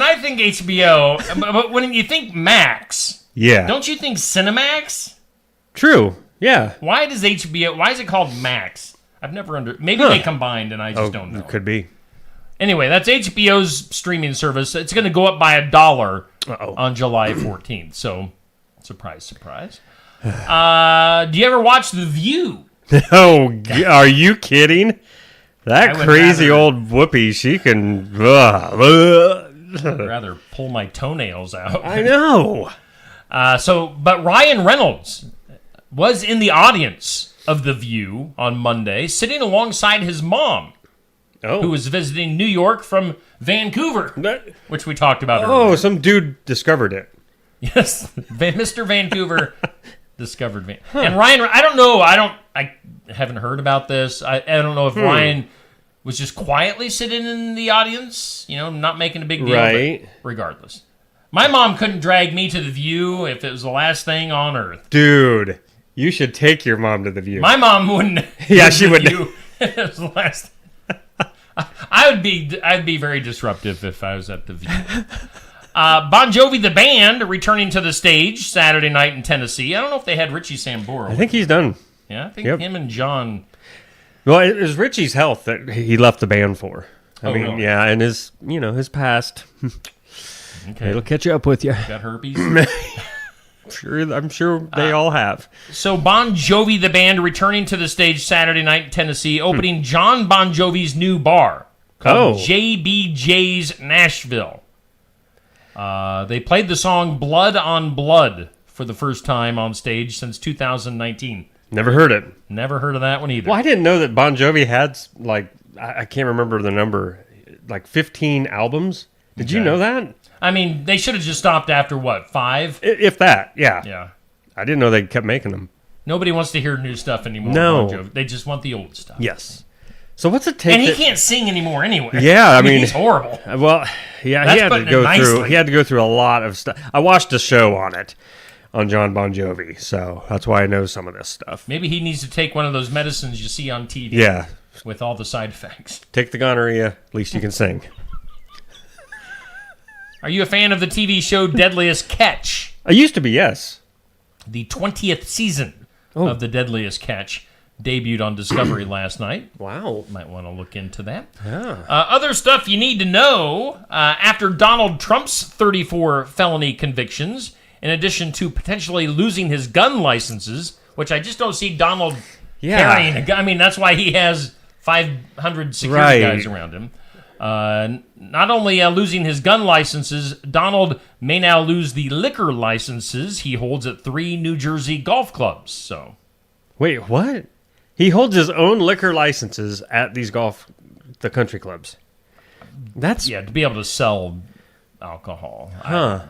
Speaker 4: I think HBO, but when you think Max,
Speaker 5: Yeah.
Speaker 4: don't you think Cinemax?
Speaker 5: True. Yeah.
Speaker 4: Why is it called Max? I've never maybe they combined and I just don't know.
Speaker 5: It could be.
Speaker 4: Anyway, that's HBO's streaming service. It's going to go up by $1
Speaker 5: Uh-oh.
Speaker 4: on July 14th. So, surprise. Do you ever watch The View?
Speaker 5: Oh, are you kidding? That
Speaker 4: I would
Speaker 5: crazy
Speaker 4: rather-
Speaker 5: old whoopee, she can...
Speaker 4: I'd rather pull my toenails out.
Speaker 5: I know.
Speaker 4: But Ryan Reynolds was in the audience of The View on Monday, sitting alongside his mom, who was visiting New York from Vancouver, which we talked about earlier.
Speaker 5: Oh, some dude discovered it.
Speaker 4: Yes, Mr. Vancouver discovered me. And Ryan, I don't know. I haven't heard about this. I don't know if Ryan was just quietly sitting in the audience, not making a big deal.
Speaker 5: Right.
Speaker 4: But regardless, my mom couldn't drag me to The View if it was the last thing on earth.
Speaker 5: Dude, you should take your mom to The View.
Speaker 4: My mom wouldn't.
Speaker 5: Yeah, she
Speaker 4: would.
Speaker 5: wouldn't.
Speaker 4: If it was the last. I'd be very disruptive if I was at The View. Bon Jovi, the band, returning to the stage Saturday night in Tennessee. I don't know if they had Richie Sambora.
Speaker 5: I think he's done.
Speaker 4: Yeah, I think
Speaker 5: Yep.
Speaker 4: him and John.
Speaker 5: Well, it was Richie's health that he left the band for. I mean,
Speaker 4: really?
Speaker 5: yeah, and his past.
Speaker 4: Okay,
Speaker 5: It'll catch up with you.
Speaker 4: got herpes.
Speaker 5: I'm sure they all have.
Speaker 4: So Bon Jovi, the band, returning to the stage Saturday night in Tennessee, opening John Bon Jovi's new bar called JBJ's Nashville. They played the song Blood on Blood for the first time on stage since 2019.
Speaker 5: Never heard it.
Speaker 4: Never heard of that one either.
Speaker 5: Well, I didn't know that Bon Jovi had, I can't remember the number, 15 albums. Did you know that?
Speaker 4: I mean, they should have just stopped after, 5?
Speaker 5: If that, yeah.
Speaker 4: Yeah.
Speaker 5: I didn't know they kept making them.
Speaker 4: Nobody wants to hear new stuff anymore.
Speaker 5: No.
Speaker 4: Bon Jovi. They just want the old stuff.
Speaker 5: Yes. So what's it take?
Speaker 4: And he can't sing anymore anyway.
Speaker 5: Yeah, I mean,
Speaker 4: he's horrible.
Speaker 5: Well, yeah,
Speaker 4: That's
Speaker 5: he had to
Speaker 4: putting it
Speaker 5: go through.
Speaker 4: nicely.
Speaker 5: He had to go through a lot of stuff. I watched a show on it, on John Bon Jovi, so that's why I know some of this stuff.
Speaker 4: Maybe he needs to take one of those medicines you see on TV.
Speaker 5: Yeah,
Speaker 4: With all the side effects.
Speaker 5: take the gonorrhea. At least you can sing.
Speaker 4: Are you a fan of the TV show Deadliest Catch?
Speaker 5: I used to be, yes.
Speaker 4: The 20th season of The Deadliest Catch debuted on Discovery last night.
Speaker 5: Wow.
Speaker 4: Might want to look into that.
Speaker 5: Yeah.
Speaker 4: Other stuff you need to know, after Donald Trump's 34 felony convictions, in addition to potentially losing his gun licenses, which I just don't see Donald carrying a gun. I mean, that's why he has 500 security guys around him. Not only losing his gun licenses, Donald may now lose the liquor licenses he holds at 3 New Jersey golf clubs. So,
Speaker 5: Wait, what? He holds his own liquor licenses at these the country clubs. That's
Speaker 4: yeah, to be able to sell alcohol.
Speaker 5: Huh.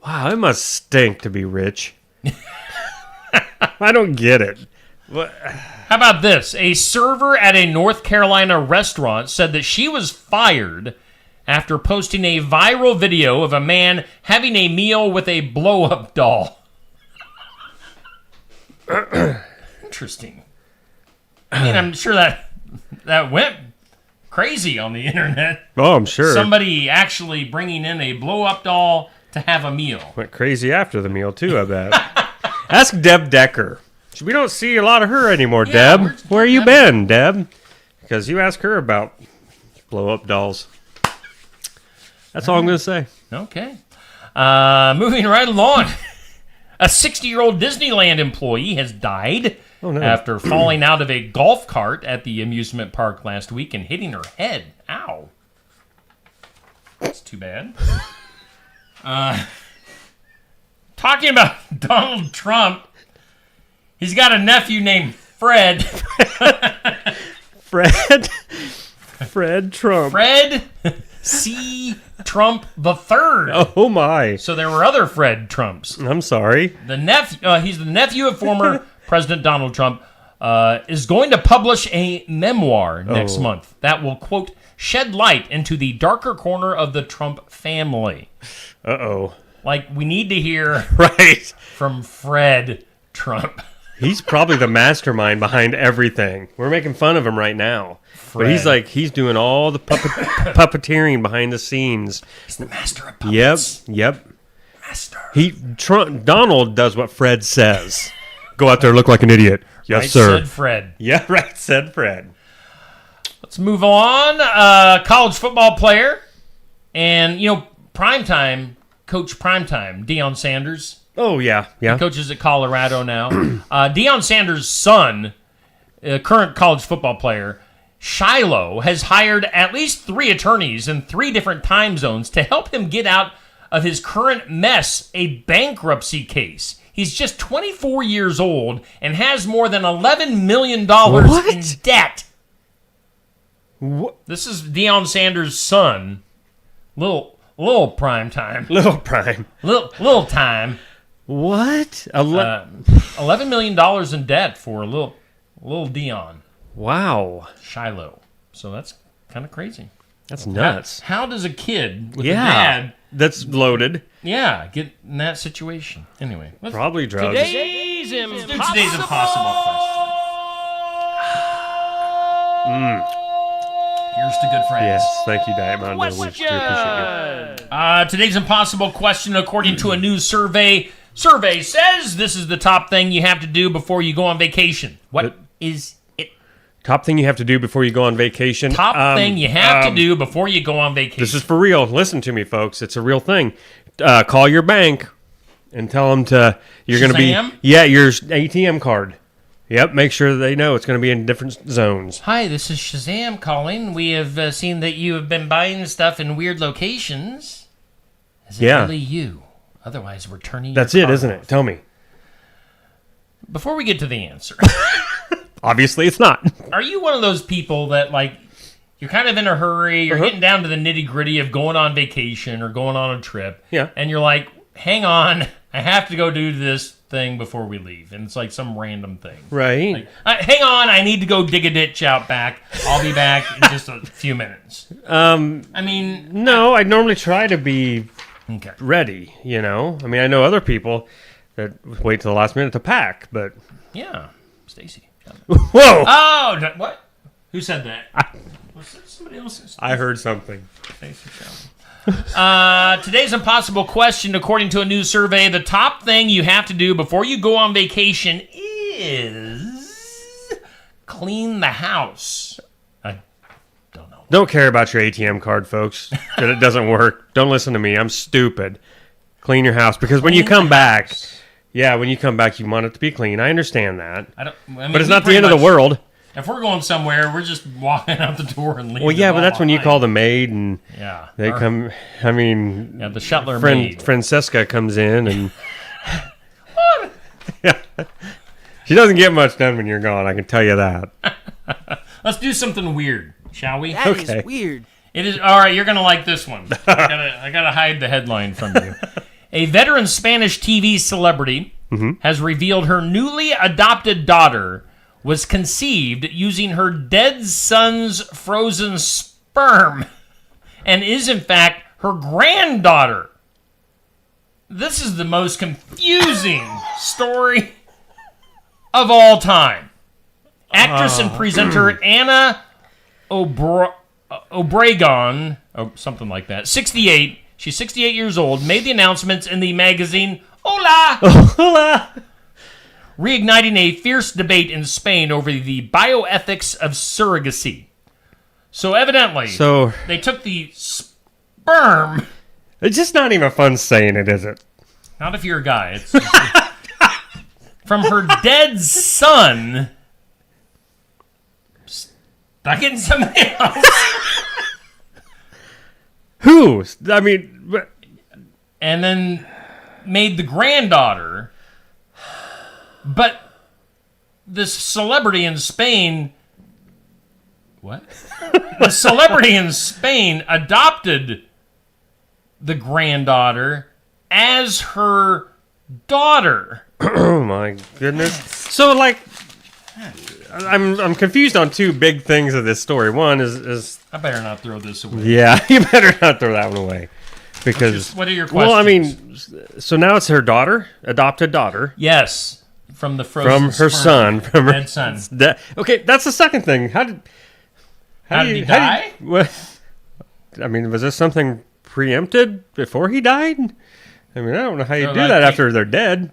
Speaker 5: Wow, it must stink to be rich. I don't get it.
Speaker 4: How about this? A server at a North Carolina restaurant said that she was fired after posting a viral video of a man having a meal with a blow-up doll. Interesting. I mean, I'm sure that went crazy on the internet.
Speaker 5: Oh, I'm sure.
Speaker 4: Somebody actually bringing in a blow-up doll to have a meal.
Speaker 5: Went crazy after the meal, too, I bet. Ask Deb Decker. We don't see a lot of her anymore,
Speaker 4: Yeah,
Speaker 5: Deb.
Speaker 4: where's
Speaker 5: Where you
Speaker 4: Deb?
Speaker 5: been, Deb? Because you ask her about blow-up dolls. That's all I'm going to say.
Speaker 4: Okay. Moving right along. A 60-year-old Disneyland employee has died
Speaker 5: Oh, no.
Speaker 4: after falling out of a golf cart at the amusement park last week and hitting her head. Ow. That's too bad. Talking about Donald Trump, he's got a nephew named Fred.
Speaker 5: Fred Trump.
Speaker 4: Fred C. Trump the Third.
Speaker 5: Oh, my.
Speaker 4: So there were other Fred Trumps.
Speaker 5: I'm sorry.
Speaker 4: The nephew, he's the nephew of former President Donald Trump, is going to publish a memoir next month that will, quote, shed light into the darker corner of the Trump family.
Speaker 5: Uh-oh.
Speaker 4: Like, we need to hear
Speaker 5: Right.
Speaker 4: from Fred Trump.
Speaker 5: He's probably the mastermind behind everything. We're making fun of him right now. But he's doing all the puppeteering behind the scenes.
Speaker 4: He's the master of puppets.
Speaker 5: Yep.
Speaker 4: Master.
Speaker 5: Donald does what Fred says. Go out there, look like an idiot. Yes,
Speaker 4: Right,
Speaker 5: sir.
Speaker 4: said Fred.
Speaker 5: Yeah, right, said Fred.
Speaker 4: Let's move on. College football player and, primetime, Coach Primetime, Deion Sanders.
Speaker 5: Oh, yeah.
Speaker 4: Coaches at Colorado now. Deion Sanders' son, current college football player, Shiloh, has hired at least 3 attorneys in 3 different time zones to help him get out of his current mess, a bankruptcy case. He's just 24 years old and has more than $11 million in debt.
Speaker 5: What?
Speaker 4: This is Deion Sanders' son. Little prime time.
Speaker 5: Little Prime.
Speaker 4: Little time.
Speaker 5: What?
Speaker 4: $11 million in debt for little Deion
Speaker 5: Wow.
Speaker 4: Shiloh. So that's kind of crazy.
Speaker 5: That's nuts.
Speaker 4: How does a kid with a
Speaker 5: Yeah.
Speaker 4: dad,
Speaker 5: That's loaded.
Speaker 4: get in that situation? Anyway, let's
Speaker 5: Probably drugs.
Speaker 4: let's do today's impossible question. Here's to good friends.
Speaker 5: Yes, thank you, Diet Mountain Dew. We do appreciate you.
Speaker 4: Today's impossible question, according to a new survey. Survey says this is the top thing you have to do before you go on vacation. What is it?
Speaker 5: Top thing you have to do before you go on vacation.
Speaker 4: Top thing you have to do before you go on vacation.
Speaker 5: This is for real. Listen to me, folks. It's a real thing. Call your bank and tell them you're going to be
Speaker 4: Shazam?
Speaker 5: your ATM card. Yep, make sure they know it's going to be in different zones.
Speaker 4: Hi, this is Shazam calling. We have seen that you have been buying stuff in weird locations. Is it
Speaker 5: Yeah.
Speaker 4: really you? Otherwise, we're turning
Speaker 5: That's
Speaker 4: your
Speaker 5: it,
Speaker 4: card
Speaker 5: isn't
Speaker 4: off.
Speaker 5: it? Tell me.
Speaker 4: Before we get to the answer,
Speaker 5: Obviously, it's not.
Speaker 4: are you one of those people that, like, you're kind of in a hurry, you're getting down to the nitty-gritty of going on vacation or going on a trip,
Speaker 5: Yeah.
Speaker 4: and you're like, hang on, I have to go do this thing before we leave, and it's like some random thing.
Speaker 5: Right.
Speaker 4: Like, hang on, I need to go dig a ditch out back. I'll be back in just a few minutes. I mean,
Speaker 5: No, I normally try to be
Speaker 4: okay.
Speaker 5: ready, you know? I mean, I know other people that wait till the last minute to pack, but...
Speaker 4: Yeah, Stacy.
Speaker 5: Whoa!
Speaker 4: Oh, what? Who said that? Was it somebody else?
Speaker 5: I heard something.
Speaker 4: Stacy today's impossible question, according to a new survey, the top thing you have to do before you go on vacation is clean the house. I don't know.
Speaker 5: Don't care about your ATM card, folks, that it doesn't work. Don't listen to me. I'm stupid. Clean your house, because when you come back... Yeah, when you come back, you want it to be clean. I understand that.
Speaker 4: I mean,
Speaker 5: But it's
Speaker 4: we
Speaker 5: not the
Speaker 4: pretty
Speaker 5: end of the
Speaker 4: much-
Speaker 5: world.
Speaker 4: If we're going somewhere, we're just walking out the door and leaving.
Speaker 5: Well, yeah,
Speaker 4: it
Speaker 5: but
Speaker 4: all
Speaker 5: that's when you
Speaker 4: behind.
Speaker 5: call the maid and
Speaker 4: Yeah.
Speaker 5: they
Speaker 4: Or-
Speaker 5: come. I mean,
Speaker 4: Yeah, the Shuttler maid.
Speaker 5: Francesca comes in and. Yeah. She doesn't get much done when you're gone, I can tell you that.
Speaker 4: Let's do something weird, shall we?
Speaker 7: That is
Speaker 5: Okay.
Speaker 7: weird.
Speaker 4: It is all right. You're gonna like this one. I gotta hide the headline from you. A veteran Spanish TV celebrity has revealed her newly adopted daughter was conceived using her dead son's frozen sperm, and is in fact her granddaughter. This is the most confusing story of all time. Actress and presenter Anna Obregon, something like that, 68. She's 68 years old, made the announcements in the magazine Hola!
Speaker 5: Hola!
Speaker 4: Reigniting a fierce debate in Spain over the bioethics of surrogacy. So evidently, they took the sperm.
Speaker 5: It's just not even fun saying it, is it?
Speaker 4: Not if you're a guy. It's from her dead son. Stuck in somebody else.
Speaker 5: Who? I mean...
Speaker 4: And then made the granddaughter. But this celebrity in Spain... What? The celebrity in Spain adopted the granddaughter as her daughter.
Speaker 5: Oh my goodness. So like I'm confused on two big things of this story. One is
Speaker 4: I better not throw this away.
Speaker 5: yeah, you better not throw that one away. Because
Speaker 4: What are your questions?
Speaker 5: well, I mean, so now it's her daughter, adopted daughter.
Speaker 4: Yes, from the frozen
Speaker 5: From her
Speaker 4: sperm.
Speaker 5: son, from her
Speaker 4: dead son.
Speaker 5: Okay, that's the second thing. How did
Speaker 4: he die?
Speaker 5: What? I mean, was this something preempted before he died? I mean, I don't know how you
Speaker 4: So,
Speaker 5: do
Speaker 4: like,
Speaker 5: that after they're dead.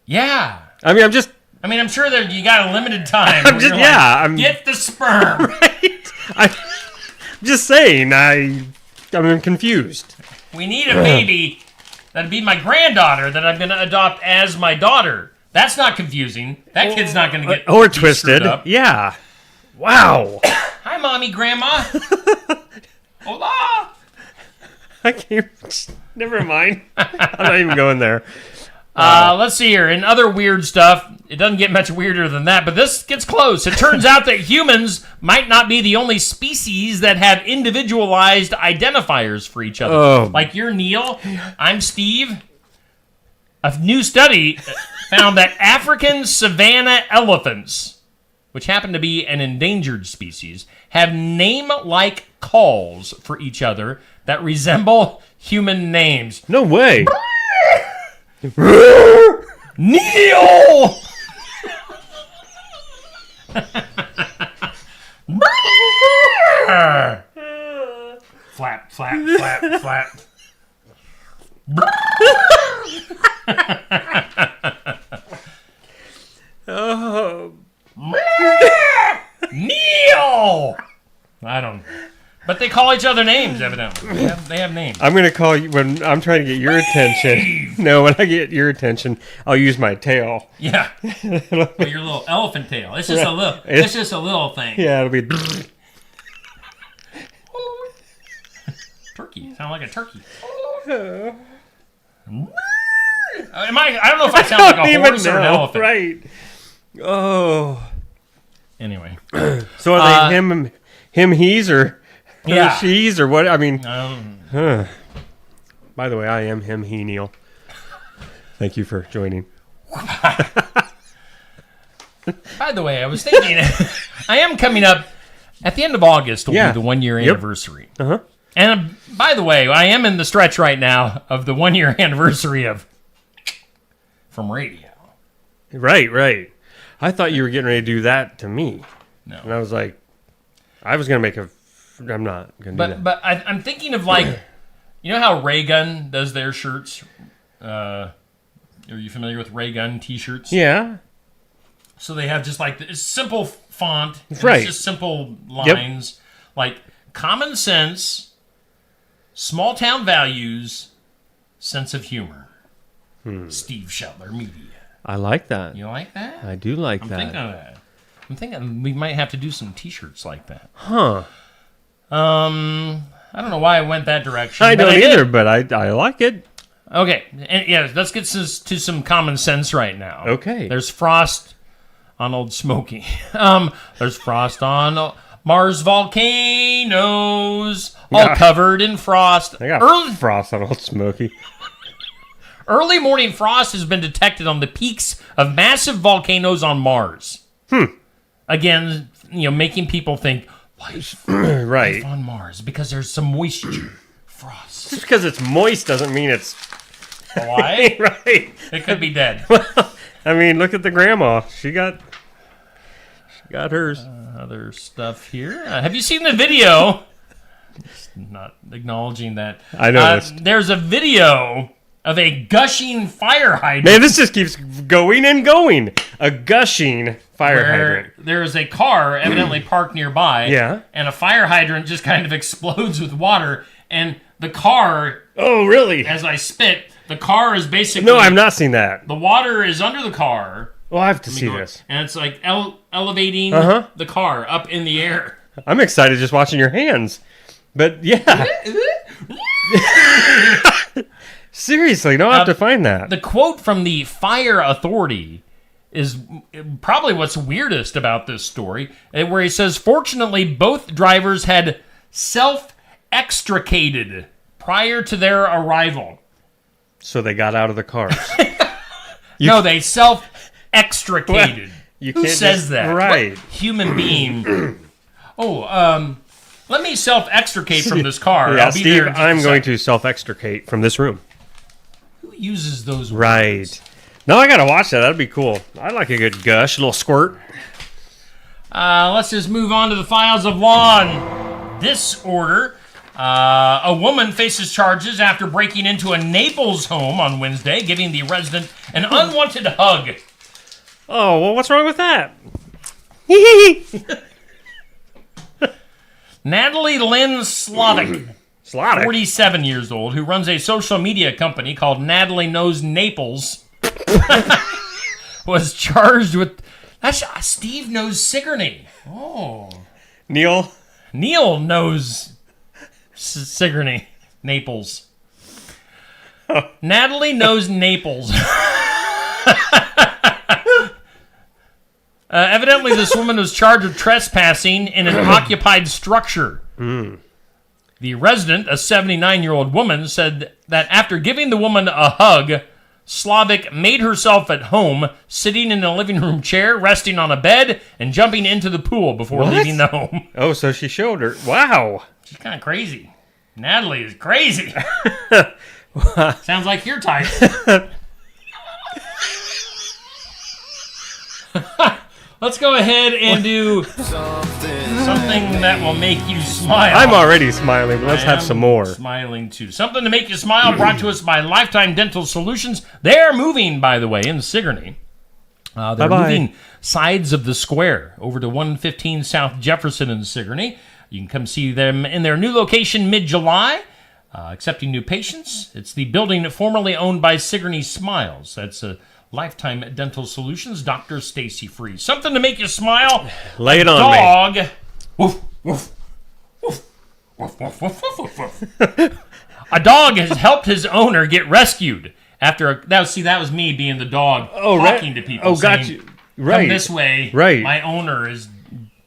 Speaker 4: Yeah.
Speaker 5: I mean,
Speaker 4: I'm sure that you got a limited time.
Speaker 5: I'm
Speaker 4: where
Speaker 5: just-
Speaker 4: you're
Speaker 5: yeah,
Speaker 4: like,
Speaker 5: I'm-
Speaker 4: get the sperm.
Speaker 5: I'm just saying. I'm confused.
Speaker 4: We need a baby that'd be my granddaughter that I'm going to adopt as my daughter. That's not confusing. That kid's not going to get
Speaker 5: Or
Speaker 4: be
Speaker 5: twisted.
Speaker 4: screwed up.
Speaker 5: Yeah. Wow.
Speaker 4: Hi, mommy, grandma. Hola.
Speaker 5: I can't. Never mind. I'm not even going there.
Speaker 4: Let's see here. In other weird stuff, it doesn't get much weirder than that, but this gets close. It turns out that humans might not be the only species that have individualized identifiers for each other.
Speaker 5: Oh.
Speaker 4: Like you're Neil, I'm Steve. A new study found that African savanna elephants, which happen to be an endangered species, have name-like calls for each other that resemble human names.
Speaker 5: No way.
Speaker 4: Neil! Flap, flap, flap, flap. Neil! I don't know. But they call each other names, evidently. They have names.
Speaker 5: I'm going to call you when I'm trying to get your attention. No, when I get your attention, I'll use my tail.
Speaker 4: Yeah. Well, your little elephant tail. It's just a little. It's just a little thing.
Speaker 5: Yeah, it'll be.
Speaker 4: Turkey. Sound like a turkey. I don't know if I sound like a horse or an elephant.
Speaker 5: Right. Oh.
Speaker 4: Anyway.
Speaker 5: So are they him, he's, or
Speaker 4: Yeah.
Speaker 5: she's, or what? I mean. By the way, I am him, he, Neil. Thank you for joining.
Speaker 4: By the way, I was thinking, I am coming up at the end of August. Will
Speaker 5: Yeah.
Speaker 4: be the 1 year
Speaker 5: Yep.
Speaker 4: anniversary.
Speaker 5: Uh-huh.
Speaker 4: And by the way, I am in the stretch right now of the 1 year anniversary of From Radio.
Speaker 5: Right. I thought you were getting ready to do that to me.
Speaker 4: No.
Speaker 5: And I was like, I was going to make a. I'm not going to do that.
Speaker 4: But I'm thinking of like, you know how Ray Gun does their shirts? Are you familiar with Ray Gun t-shirts?
Speaker 5: Yeah.
Speaker 4: So they have just like this simple font. And
Speaker 5: Right.
Speaker 4: It's just simple lines. Like common sense, small town values, sense of humor. Steve Shetler Media.
Speaker 5: I like that.
Speaker 4: You like that?
Speaker 5: I do like
Speaker 4: I'm
Speaker 5: that.
Speaker 4: thinking of that. I'm thinking we might have to do some t-shirts like that.
Speaker 5: Huh.
Speaker 4: I don't know why I went that direction.
Speaker 5: I
Speaker 4: but
Speaker 5: don't
Speaker 4: did.
Speaker 5: either, but I like it.
Speaker 4: Okay, and yeah, let's get to some common sense right now.
Speaker 5: Okay.
Speaker 4: There's frost on Old Smoky. There's frost on Mars volcanoes, all
Speaker 5: Yeah.
Speaker 4: covered in frost.
Speaker 5: I got frost on Old Smoky.
Speaker 4: Early morning frost has been detected on the peaks of massive volcanoes on Mars. Again, making people think life
Speaker 5: Right.
Speaker 4: on Mars because there's some moisture. Frost.
Speaker 5: Just because it's moist doesn't mean it's
Speaker 4: Why?
Speaker 5: right.
Speaker 4: It could be dead.
Speaker 5: I mean, look at the grandma. She got got hers.
Speaker 4: Other stuff here. Have you seen the video? Just not acknowledging that.
Speaker 5: I noticed.
Speaker 4: There's a video of a gushing fire hydrant.
Speaker 5: Man, this just keeps going and going. A gushing fire hydrant.
Speaker 4: There is a car evidently parked nearby.
Speaker 5: Yeah.
Speaker 4: And a fire hydrant just kind of explodes with water. And the car,
Speaker 5: Oh, really?
Speaker 4: as I spit, the car is basically...
Speaker 5: No, I've not seen that.
Speaker 4: The water is under the car.
Speaker 5: Well, I have to see this.
Speaker 4: And it's like elevating the car up in the air.
Speaker 5: I'm excited just watching your hands. But yeah. Seriously, no, I have to find that.
Speaker 4: The quote from the fire authority is probably what's weirdest about this story, where he says, fortunately, both drivers had self-extricated prior to their arrival.
Speaker 5: So they got out of the cars.
Speaker 4: No, they self-extricated.
Speaker 5: You
Speaker 4: Who
Speaker 5: can't
Speaker 4: says
Speaker 5: just-
Speaker 4: that?
Speaker 5: Right.
Speaker 4: What human being? Let me self-extricate from this car.
Speaker 5: Yeah,
Speaker 4: I'll be
Speaker 5: Steve,
Speaker 4: there in just a
Speaker 5: I'm going
Speaker 4: second.
Speaker 5: to self-extricate from this room.
Speaker 4: Who uses those words?
Speaker 5: Right. No, I gotta watch that. That'd be cool. I like a good gush, a little squirt.
Speaker 4: Let's just move on to the files of law in this order. A woman faces charges after breaking into a Naples home on Wednesday, giving the resident an unwanted hug.
Speaker 5: Oh, well, what's wrong with that?
Speaker 4: Natalie Lynn Slavic,
Speaker 5: Slaughter.
Speaker 4: 47 years old, who runs a social media company called Natalie Knows Naples, was charged with... Steve knows Sigourney. Oh.
Speaker 5: Neil.
Speaker 4: Neil knows Sigourney. Naples. Natalie knows Naples. Evidently, this woman was charged with trespassing in an occupied structure. The resident, a 79-year-old woman, said that after giving the woman a hug, Slavic made herself at home, sitting in a living room chair, resting on a bed, and jumping into the pool before
Speaker 5: What?
Speaker 4: leaving the home.
Speaker 5: Oh, so she showed her. Wow.
Speaker 4: She's kind of crazy. Natalie is crazy. Sounds like your type. Let's go ahead and do something that will make you smile.
Speaker 5: I'm already smiling, but let's
Speaker 4: I
Speaker 5: have
Speaker 4: am
Speaker 5: some more.
Speaker 4: Smiling too. Something to make you smile, brought to us by Lifetime Dental Solutions. They're moving, by the way, in Sigourney. They're
Speaker 5: Bye-bye.
Speaker 4: moving sides of the square over to 115 South Jefferson in Sigourney. You can come see them in their new location mid-July, accepting new patients. It's the building formerly owned by Sigourney Smiles. That's a Lifetime Dental Solutions, Dr. Stacy Free. Something to make you smile.
Speaker 5: Lay it on me.
Speaker 4: Dog. Woof, woof, woof, woof, woof, woof, woof, woof. A dog has helped his owner get rescued after that was me being the dog talking to people.
Speaker 5: Oh, got
Speaker 4: saying,
Speaker 5: you. Right.
Speaker 4: Come this way.
Speaker 5: Right.
Speaker 4: My owner is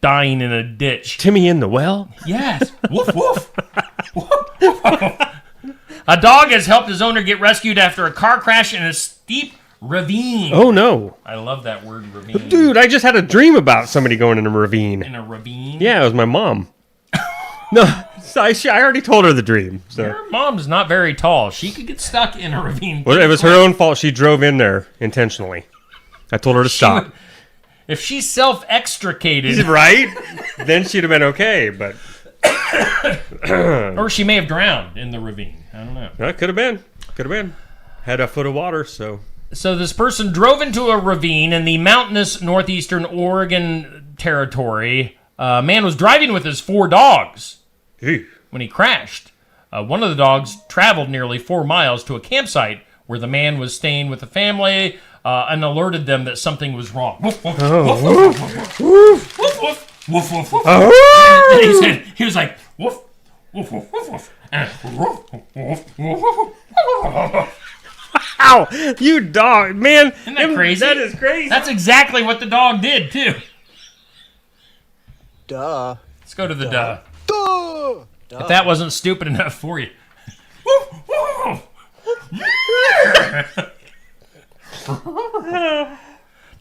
Speaker 4: dying in a ditch.
Speaker 5: Timmy in the well?
Speaker 4: Yes. Woof, woof. A dog has helped his owner get rescued after a car crash in a steep ravine.
Speaker 5: Oh, no.
Speaker 4: I love that word, ravine.
Speaker 5: Dude, I just had a dream about somebody going in a ravine.
Speaker 4: In a ravine?
Speaker 5: Yeah, it was my mom. No, I already told her the dream. So.
Speaker 4: Your mom's not very tall. She could get stuck in a ravine.
Speaker 5: Well, it was her own fault. She drove in there intentionally. I told her to stop.
Speaker 4: If she self-extricated,
Speaker 5: Right? Then she'd have been okay, but
Speaker 4: or she may have drowned in the ravine. I don't know.
Speaker 5: that could have been. Could have been. Had a foot of water, so.
Speaker 4: So this person drove into a ravine in the mountainous northeastern Oregon territory. A man was driving with his 4 dogs
Speaker 5: Ew.
Speaker 4: when he crashed. One of the dogs traveled nearly 4 miles to a campsite where the man was staying with the family and alerted them that something was wrong. Woof, woof, woof, woof, woof, woof, woof, woof, woof, woof. And he was like, woof, woof, woof, woof, woof, and woof, woof, woof, woof, woof.
Speaker 5: Ow! You dog, man.
Speaker 4: Isn't that crazy?
Speaker 5: That is crazy.
Speaker 4: That's exactly what the dog did, too.
Speaker 7: Duh.
Speaker 4: Let's go to the duh.
Speaker 7: Duh.
Speaker 4: If that wasn't stupid enough for you.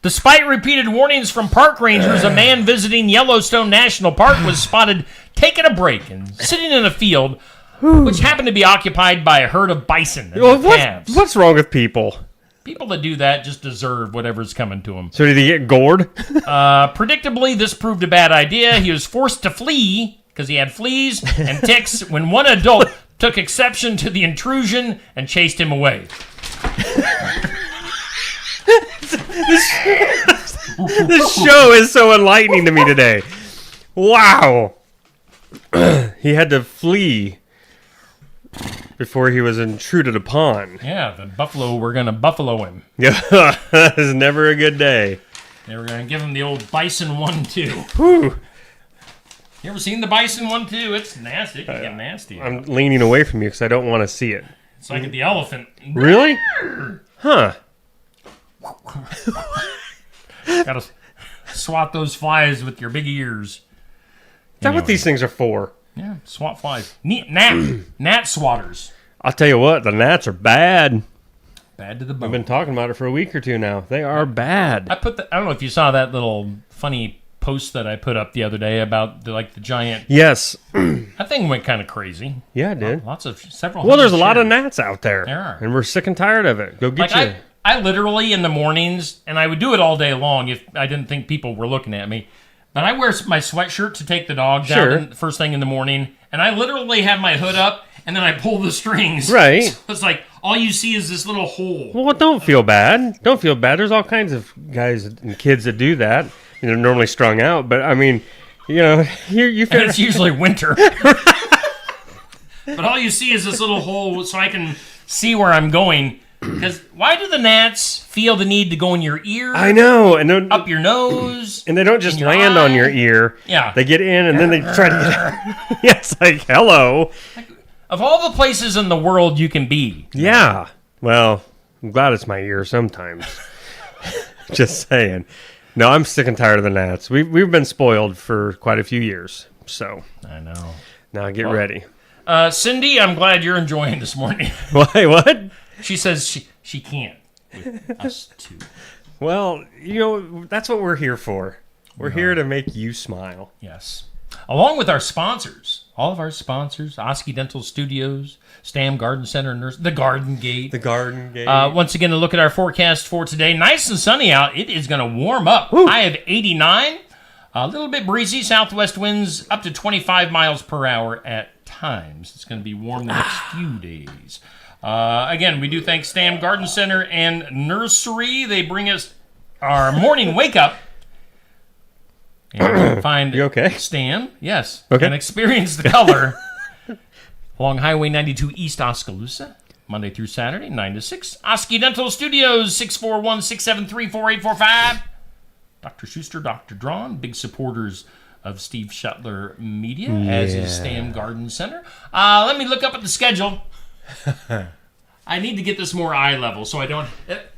Speaker 4: Despite repeated warnings from park rangers, a man visiting Yellowstone National Park was spotted taking a break and sitting in a field which happened to be occupied by a herd of bison and
Speaker 5: Well,
Speaker 4: their calves.
Speaker 5: what's wrong with people?
Speaker 4: People that do that just deserve whatever's coming to them.
Speaker 5: So did he get gored?
Speaker 4: Predictably, this proved a bad idea. He was forced to flee because he had fleas and ticks when one adult took exception to the intrusion and chased him away.
Speaker 5: This show is so enlightening to me today. Wow. He had to flee before he was intruded upon.
Speaker 4: Yeah, the buffalo, we're going to buffalo him.
Speaker 5: Yeah, it's never a good day.
Speaker 4: They were going to give him the old bison 1-2.
Speaker 5: Whew.
Speaker 4: You ever seen the bison 1-2? It's nasty. It can get nasty.
Speaker 5: I'm leaning away from you because I don't want to see it.
Speaker 4: It's like the elephant.
Speaker 5: Really? Huh.
Speaker 4: Gotta swat those flies with your big ears.
Speaker 5: Is that what these things are for?
Speaker 4: Yeah, swat flies. Gnat swatters.
Speaker 5: I'll tell you what, the gnats are bad.
Speaker 4: Bad to the
Speaker 5: I've
Speaker 4: bone.
Speaker 5: been talking about it for a week or two now. They are bad.
Speaker 4: I don't know if you saw that little funny post that I put up the other day about the giant.
Speaker 5: Yes.
Speaker 4: That thing went kind of crazy.
Speaker 5: Yeah, it did.
Speaker 4: Several.
Speaker 5: Well, there's a
Speaker 4: hundred
Speaker 5: lot of
Speaker 4: shares.
Speaker 5: gnats out there.
Speaker 4: There are.
Speaker 5: And we're sick and tired of it. Go get
Speaker 4: Like
Speaker 5: you.
Speaker 4: I literally in the mornings, and I would do it all day long if I didn't think people were looking at me. But I wear my sweatshirt to take the dog down
Speaker 5: Sure.
Speaker 4: first thing in the morning, and I literally have my hood up, and then I pull the strings.
Speaker 5: Right.
Speaker 4: So it's like all you see is this little hole.
Speaker 5: Well, don't feel bad. Don't feel bad. There's all kinds of guys and kids that do that. And they're normally strung out, but I mean, you know, you
Speaker 4: And
Speaker 5: feel
Speaker 4: it's usually winter. But all you see is this little hole so I can see where I'm going. Because why do the gnats feel the need to go in your ear?
Speaker 5: I know, and
Speaker 4: Up your nose?
Speaker 5: they don't just
Speaker 4: in your
Speaker 5: land on
Speaker 4: eye?
Speaker 5: your ear.
Speaker 4: Yeah.
Speaker 5: They get in and then they try to get out. Yeah, it's like, hello.
Speaker 4: Of all the places in the world you can be.
Speaker 5: Yeah. Well, I'm glad it's my ear sometimes. Just saying. No, I'm sick and tired of the gnats. We've been spoiled for quite a few years. So
Speaker 4: I know.
Speaker 5: now get ready.
Speaker 4: Cindy, I'm glad you're enjoying this morning.
Speaker 5: Why, what?
Speaker 4: She says she can't with us two.
Speaker 5: Well, you know, that's what we're here for. We're here to make you smile.
Speaker 4: Yes. Along with our sponsors. All of our sponsors. Oski Dental Studios, Stam Garden Center, the Garden Gate.
Speaker 5: The Garden Gate.
Speaker 4: Once again, to look at our forecast for today. Nice and sunny out. It is going to warm up. High of 89. A little bit breezy. Southwest winds up to 25 miles per hour at times. It's going to be warm the next few days. Again, we do thank Stam Garden Center and Nursery. They bring us our morning wake up. And you can find
Speaker 5: You okay?
Speaker 4: Stam, yes,
Speaker 5: Okay.
Speaker 4: and experience the color along Highway 92 East Oskaloosa, Monday through Saturday, 9 to 6. Oski Dental Studios, 641-673-4845. Dr. Schuster, Dr. Drawn, big supporters of Steve Shuttler Media, as is Stam Garden Center. Let me look up at the schedule. I need to get this more eye level so I don't...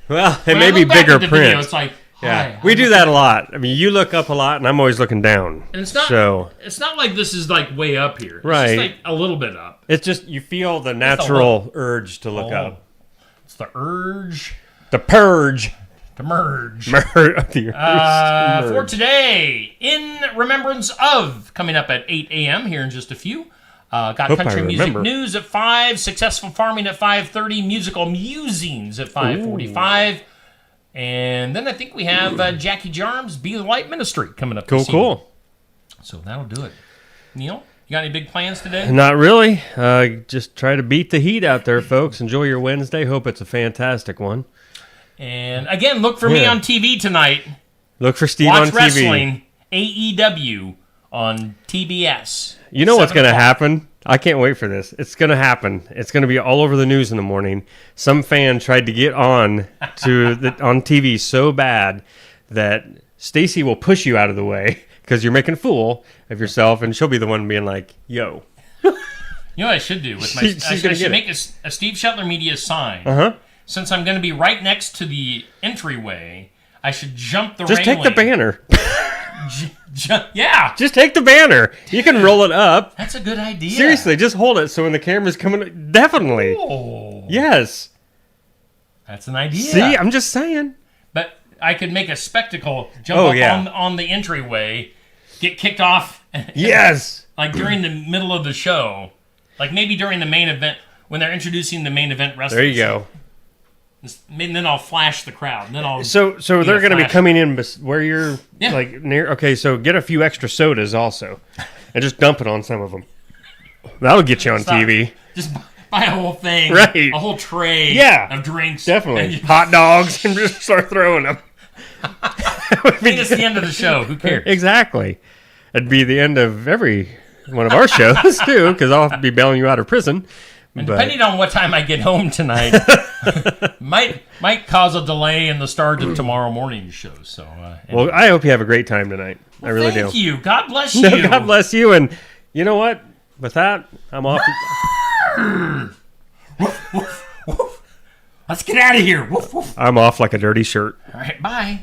Speaker 5: Well, it
Speaker 4: when
Speaker 5: may
Speaker 4: I
Speaker 5: be
Speaker 4: look back
Speaker 5: bigger
Speaker 4: at the
Speaker 5: print.
Speaker 4: video, it's like,
Speaker 5: Yeah,
Speaker 4: hi,
Speaker 5: we
Speaker 4: I'm
Speaker 5: do that a lot. I mean, you look up a lot, and I'm always looking down.
Speaker 4: And it's not.
Speaker 5: So
Speaker 4: It's not like this is like way up here. It's
Speaker 5: Right.
Speaker 4: just like a little bit up.
Speaker 5: it's just you feel the natural urge to look up.
Speaker 4: It's the urge
Speaker 5: The purge.
Speaker 4: to merge.
Speaker 5: The urge to
Speaker 4: For
Speaker 5: merge.
Speaker 4: today, in remembrance of, coming up at 8 a.m. here in just a few. Got
Speaker 5: Hope I
Speaker 4: country music
Speaker 5: remember.
Speaker 4: news at 5, successful farming at 5:30, musical musings at 5:45. And then I think we have Jackie Jarms, Be the Light Ministry coming up
Speaker 5: Cool,
Speaker 4: this evening.
Speaker 5: cool.
Speaker 4: So that'll do it. Neil, you got any big plans today?
Speaker 5: Not really. Just try to beat the heat out there, folks. Enjoy your Wednesday. Hope it's a fantastic one.
Speaker 4: And again, look for me
Speaker 5: Yeah.
Speaker 4: on TV tonight.
Speaker 5: Look for Steve
Speaker 4: Watch
Speaker 5: on TV.
Speaker 4: wrestling, AEW on TBS.
Speaker 5: You know what's
Speaker 4: 7
Speaker 5: going to
Speaker 4: o'clock.
Speaker 5: happen? I can't wait for this. It's going to happen. It's going to be all over the news in the morning. Some fan tried to get on on TV so bad that Stacy will push you out of the way because you're making a fool of yourself, and she'll be the one being like, "Yo."
Speaker 4: You know what I should do with my?
Speaker 5: She's
Speaker 4: I
Speaker 5: gonna
Speaker 4: should
Speaker 5: get
Speaker 4: make a Steve Shuttler Media sign.
Speaker 5: Uh-huh.
Speaker 4: Since I'm going to be right next to the entryway, I should jump the
Speaker 5: Just take
Speaker 4: railing.
Speaker 5: the banner.
Speaker 4: Yeah,
Speaker 5: Just take the banner. You can roll it up.
Speaker 4: that's a good idea.
Speaker 5: Seriously, just hold it so when the camera's coming, definitely.
Speaker 4: Oh,
Speaker 5: Yes.
Speaker 4: that's an idea.
Speaker 5: See, I'm just saying.
Speaker 4: But I could make a spectacle, jump
Speaker 5: Oh,
Speaker 4: up
Speaker 5: yeah.
Speaker 4: on the entryway, get kicked off.
Speaker 5: Yes.
Speaker 4: Like during the middle of the show, like maybe during the main event when they're introducing the main event wrestlers.
Speaker 5: There you go.
Speaker 4: And then I'll flash the crowd. And then I'll
Speaker 5: So
Speaker 4: do
Speaker 5: they're
Speaker 4: a
Speaker 5: going to be
Speaker 4: flash.
Speaker 5: coming in where you're
Speaker 4: Yeah.
Speaker 5: like near. Okay, so get a few extra sodas also, and just dump it on some of them. That'll get you on
Speaker 4: Stop.
Speaker 5: TV.
Speaker 4: Just buy a whole thing,
Speaker 5: Right.
Speaker 4: A whole tray,
Speaker 5: Yeah.
Speaker 4: of drinks,
Speaker 5: Definitely
Speaker 4: And you,
Speaker 5: hot dogs, and just start throwing them.
Speaker 4: I mean, it's the end of the show. Who cares?
Speaker 5: Exactly. It'd be the end of every one of our shows too, because I'll have to be bailing you out of prison.
Speaker 4: And
Speaker 5: But-
Speaker 4: depending on what time I get home tonight, might cause a delay in the start of tomorrow morning's show. So,
Speaker 5: Well, I hope you have a great time tonight. I really
Speaker 4: thank
Speaker 5: do.
Speaker 4: you. God bless you.
Speaker 5: No, God bless you. And you know what? With that, I'm off.
Speaker 4: Let's get out of here. Woof, woof.
Speaker 5: I'm off like a dirty shirt.
Speaker 4: All right, bye.